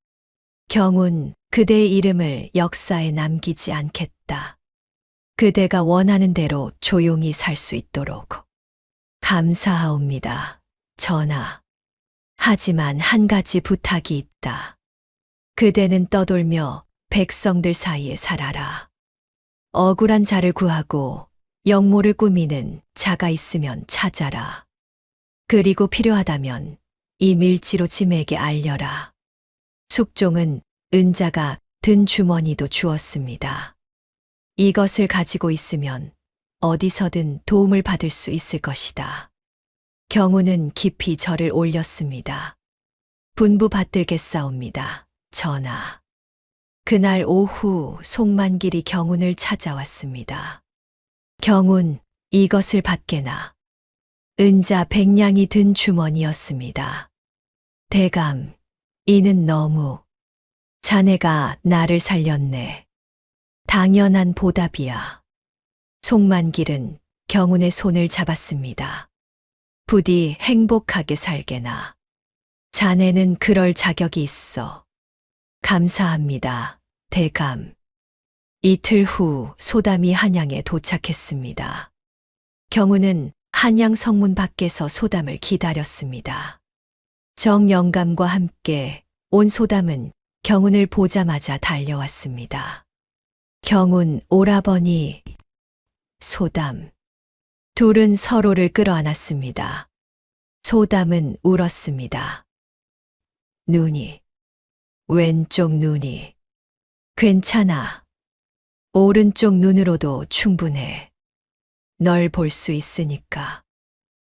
S1: 경운, 그대의 이름을 역사에 남기지 않겠다. 그대가 원하는 대로 조용히 살 수 있도록. 감사하옵니다, 전하. 하지만 한 가지 부탁이 있다. 그대는 떠돌며 백성들 사이에 살아라. 억울한 자를 구하고 영모를 꾸미는 자가 있으면 찾아라. 그리고 필요하다면 이 밀지로 짐에게 알려라. 숙종은 은자가 든 주머니도 주었습니다. 이것을 가지고 있으면 어디서든 도움을 받을 수 있을 것이다. 경우는 깊이 절을 올렸습니다. 분부 받들겠사옵니다, 전하. 그날 오후 송만길이 경운을 찾아왔습니다. 경운, 이것을 받게나. 은자 100냥이 든 주머니였습니다. 대감, 이는 너무. 자네가 나를 살렸네. 당연한 보답이야. 송만길은 경운의 손을 잡았습니다. 부디 행복하게 살게나. 자네는 그럴 자격이 있어. 감사합니다, 대감. 이틀 후 소담이 한양에 도착했습니다. 경운은 한양 성문 밖에서 소담을 기다렸습니다. 정영감과 함께 온 소담은 경운을 보자마자 달려왔습니다. 경운, 오라버니, 소담. 둘은 서로를 끌어안았습니다. 소담은 울었습니다. 눈이, 왼쪽 눈이. 괜찮아. 오른쪽 눈으로도 충분해. 널 볼 수 있으니까.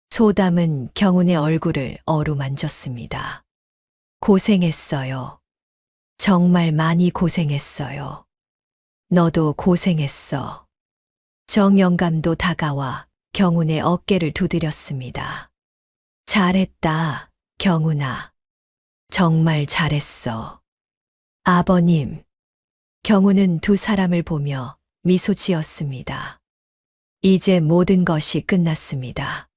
S1: 소담은 경운의 얼굴을 어루만졌습니다. 고생했어요. 정말 많이 고생했어요. 너도 고생했어. 정영감도 다가와 경운의 어깨를 두드렸습니다. 잘했다, 경운아. 정말 잘했어. 아버님. 경운은 두 사람을 보며 미소 지었습니다. 이제 모든 것이 끝났습니다.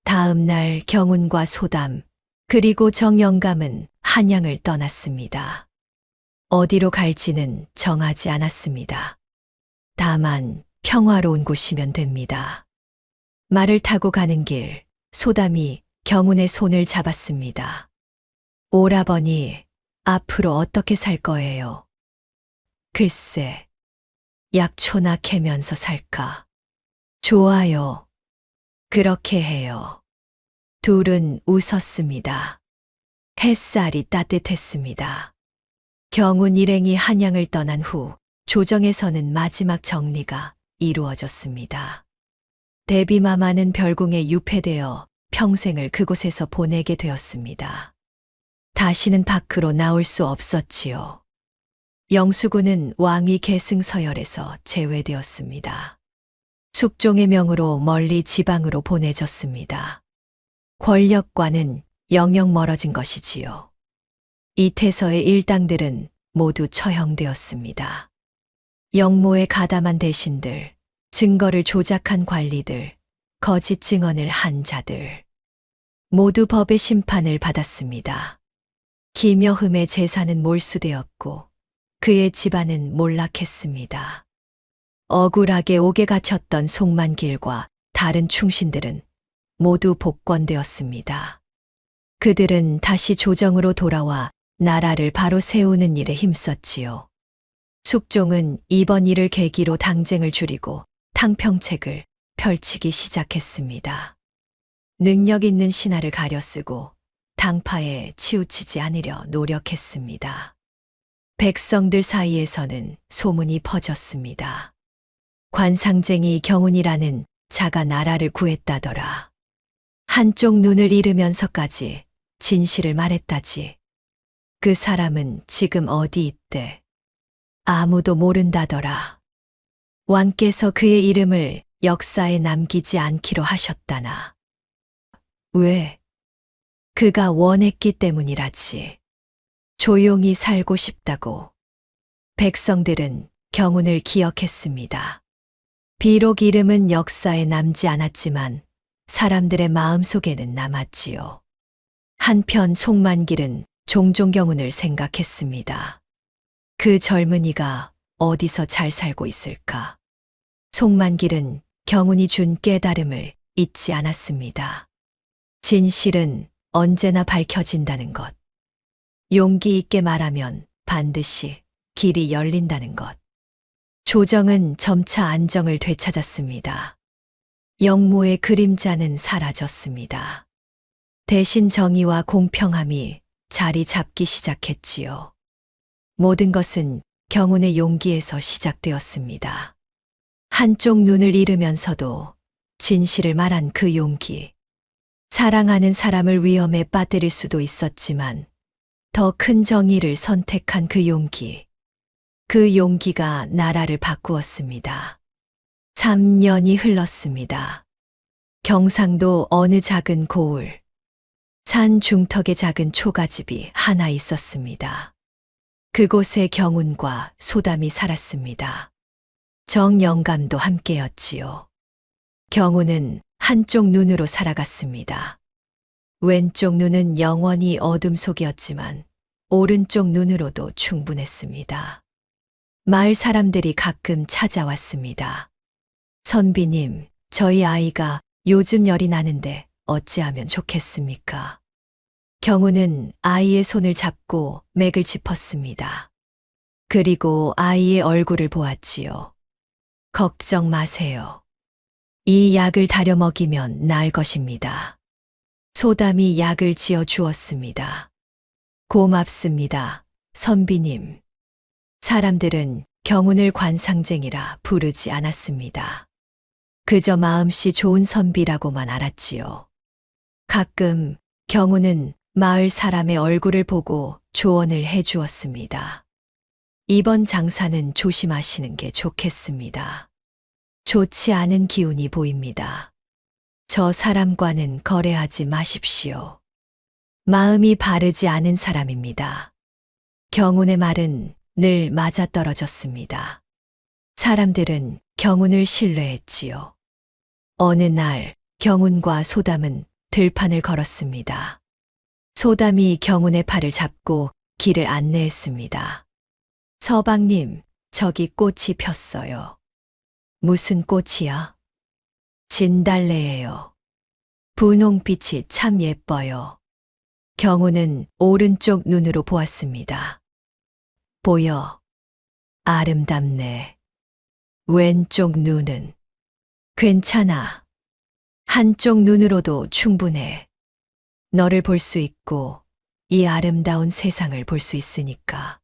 S1: 다음 날 경운과 소담, 그리고 정영감은 한양을 떠났습니다. 어디로 갈지는 정하지 않았습니다. 다만 평화로운 곳이면 됩니다. 말을 타고 가는 길, 소담이 경운의 손을 잡았습니다. 오라버니, 앞으로 어떻게 살 거예요? 글쎄, 약초나 캐면서 살까? 좋아요. 그렇게 해요. 둘은 웃었습니다. 햇살이 따뜻했습니다. 경운 일행이 한양을 떠난 후 조정에서는 마지막 정리가 이루어졌습니다. 대비마마는 별궁에 유폐되어 평생을 그곳에서 보내게 되었습니다. 다시는 밖으로 나올 수 없었지요. 영수군은 왕위 계승 서열에서 제외되었습니다. 숙종의 명으로 멀리 지방으로 보내졌습니다. 권력과는 영영 멀어진 것이지요. 이태서의 일당들은 모두 처형되었습니다. 영모에 가담한 대신들, 증거를 조작한 관리들, 거짓 증언을 한 자들, 모두 법의 심판을 받았습니다. 김여흠의 재산은 몰수되었고 그의 집안은 몰락했습니다. 억울하게 옥에 갇혔던 송만길과 다른 충신들은 모두 복권되었습니다. 그들은 다시 조정으로 돌아와 나라를 바로 세우는 일에 힘썼지요. 숙종은 이번 일을 계기로 당쟁을 줄이고 탕평책을 펼치기 시작했습니다. 능력 있는 신하를 가려쓰고 당파에 치우치지 않으려 노력했습니다. 백성들 사이에서는 소문이 퍼졌습니다. 관상쟁이 경운이라는 자가 나라를 구했다더라. 한쪽 눈을 잃으면서까지 진실을 말했다지. 그 사람은 지금 어디 있대? 아무도 모른다더라. 왕께서 그의 이름을 역사에 남기지 않기로 하셨다나. 왜? 그가 원했기 때문이라지. 조용히 살고 싶다고. 백성들은 경운을 기억했습니다. 비록 이름은 역사에 남지 않았지만 사람들의 마음속에는 남았지요. 한편 송만길은 종종 경운을 생각했습니다. 그 젊은이가 어디서 잘 살고 있을까? 송만길은 경운이 준 깨달음을 잊지 않았습니다. 진실은 언제나 밝혀진다는 것. 용기 있게 말하면 반드시 길이 열린다는 것. 조정은 점차 안정을 되찾았습니다. 영모의 그림자는 사라졌습니다. 대신 정의와 공평함이 자리 잡기 시작했지요. 모든 것은 경운의 용기에서 시작되었습니다. 한쪽 눈을 잃으면서도 진실을 말한 그 용기. 사랑하는 사람을 위험에 빠뜨릴 수도 있었지만 더 큰 정의를 선택한 그 용기. 그 용기가 나라를 바꾸었습니다. 3년이 흘렀습니다. 경상도 어느 작은 고을. 산 중턱에 작은 초가집이 하나 있었습니다. 그곳에 경운과 소담이 살았습니다. 정영감도 함께였지요. 경운은 한쪽 눈으로 살아갔습니다. 왼쪽 눈은 영원히 어둠 속이었지만 오른쪽 눈으로도 충분했습니다. 마을 사람들이 가끔 찾아왔습니다. 선비님, 저희 아이가 요즘 열이 나는데 어찌하면 좋겠습니까? 경운은 아이의 손을 잡고 맥을 짚었습니다. 그리고 아이의 얼굴을 보았지요. 걱정 마세요. 이 약을 다려 먹이면 나을 것입니다. 소담이 약을 지어 주었습니다. 고맙습니다, 선비님. 사람들은 경운을 관상쟁이라 부르지 않았습니다. 그저 마음씨 좋은 선비라고만 알았지요. 가끔 경운은 마을 사람의 얼굴을 보고 조언을 해 주었습니다. 이번 장사는 조심하시는 게 좋겠습니다. 좋지 않은 기운이 보입니다. 저 사람과는 거래하지 마십시오. 마음이 바르지 않은 사람입니다. 경운의 말은 늘 맞아떨어졌습니다. 사람들은 경운을 신뢰했지요. 어느 날 경운과 소담은 들판을 걸었습니다. 소담이 경운의 팔을 잡고 길을 안내했습니다. 서방님, 저기 꽃이 폈어요. 무슨 꽃이야? 진달래예요. 분홍빛이 참 예뻐요. 경운은 오른쪽 눈으로 보았습니다. 보여. 아름답네. 왼쪽 눈은. 괜찮아. 한쪽 눈으로도 충분해. 너를 볼 수 있고 이 아름다운 세상을 볼 수 있으니까.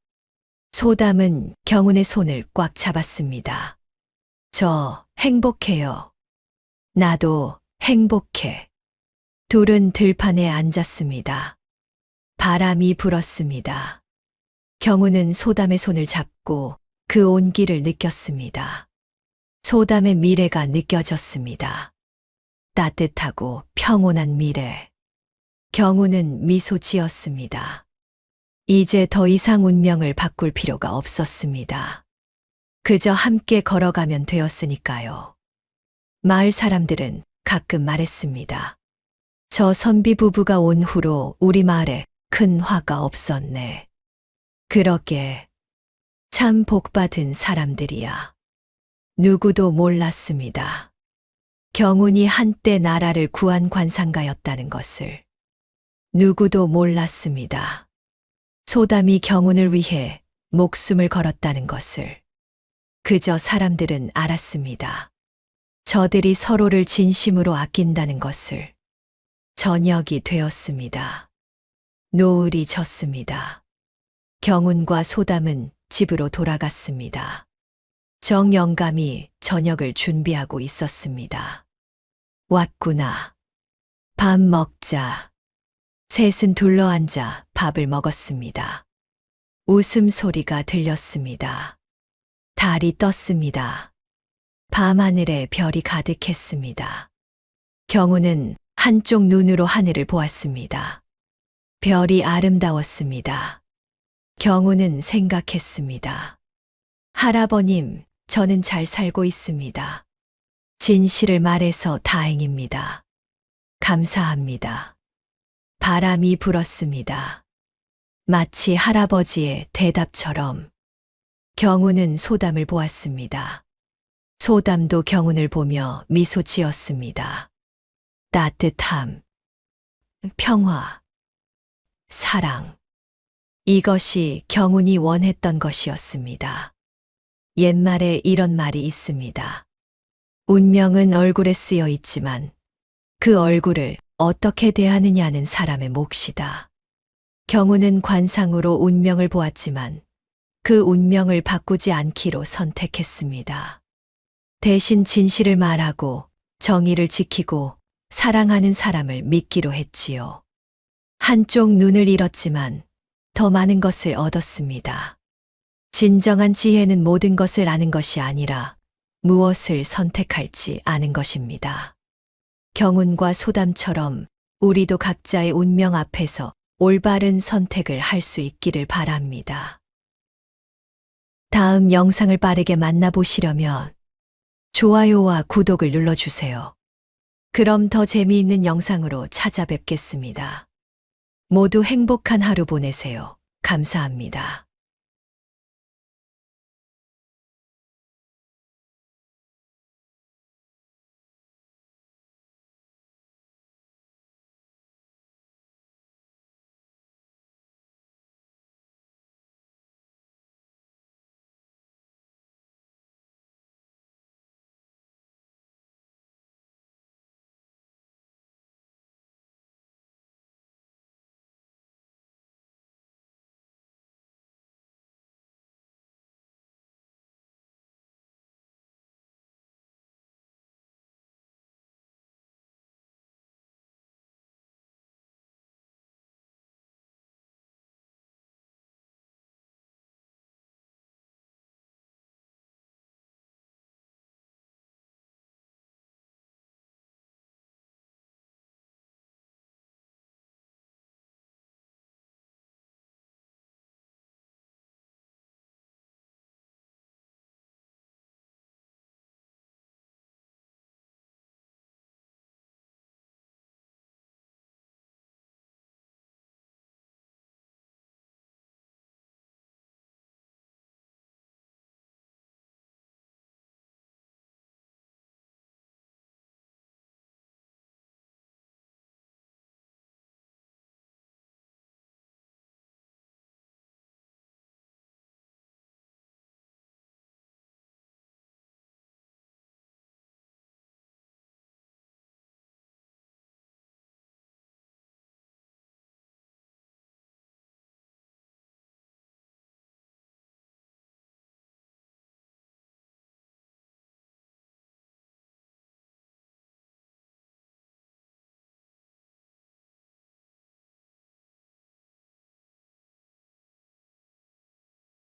S1: 소담은 경운의 손을 꽉 잡았습니다. 저 행복해요. 나도 행복해. 둘은 들판에 앉았습니다. 바람이 불었습니다. 경운은 소담의 손을 잡고 그 온기를 느꼈습니다. 소담의 미래가 느껴졌습니다. 따뜻하고 평온한 미래. 경운은 미소 지었습니다. 이제 더 이상 운명을 바꿀 필요가 없었습니다. 그저 함께 걸어가면 되었으니까요. 마을 사람들은 가끔 말했습니다. 저 선비 부부가 온 후로 우리 마을에 큰 화가 없었네. 그러게 참 복받은 사람들이야. 누구도 몰랐습니다. 경운이 한때 나라를 구한 관상가였다는 것을. 누구도 몰랐습니다. 소담이 경운을 위해 목숨을 걸었다는 것을. 그저 사람들은 알았습니다. 저들이 서로를 진심으로 아낀다는 것을. 저녁이 되었습니다. 노을이 졌습니다. 경운과 소담은 집으로 돌아갔습니다. 정영감이 저녁을 준비하고 있었습니다. 왔구나. 밥 먹자. 셋은 둘러앉아 밥을 먹었습니다. 웃음소리가 들렸습니다. 달이 떴습니다. 밤하늘에 별이 가득했습니다. 경우는 한쪽 눈으로 하늘을 보았습니다. 별이 아름다웠습니다. 경우는 생각했습니다. 할아버님, 저는 잘 살고 있습니다. 진실을 말해서 다행입니다. 감사합니다. 바람이 불었습니다. 마치 할아버지의 대답처럼. 경우는 소담을 보았습니다. 소담도 경운을 보며 미소 지었습니다. 따뜻함, 평화, 사랑. 이것이 경운이 원했던 것이었습니다. 옛말에 이런 말이 있습니다. 운명은 얼굴에 쓰여 있지만 그 얼굴을 어떻게 대하느냐는 사람의 몫이다. 경운은 관상으로 운명을 보았지만 그 운명을 바꾸지 않기로 선택했습니다. 대신 진실을 말하고 정의를 지키고 사랑하는 사람을 믿기로 했지요. 한쪽 눈을 잃었지만 더 많은 것을 얻었습니다. 진정한 지혜는 모든 것을 아는 것이 아니라 무엇을 선택할지 아는 것입니다. 경운과 소담처럼 우리도 각자의 운명 앞에서 올바른 선택을 할 수 있기를 바랍니다. 다음 영상을 빠르게 만나보시려면 좋아요와 구독을 눌러주세요. 그럼 더 재미있는 영상으로 찾아뵙겠습니다. 모두 행복한 하루 보내세요. 감사합니다.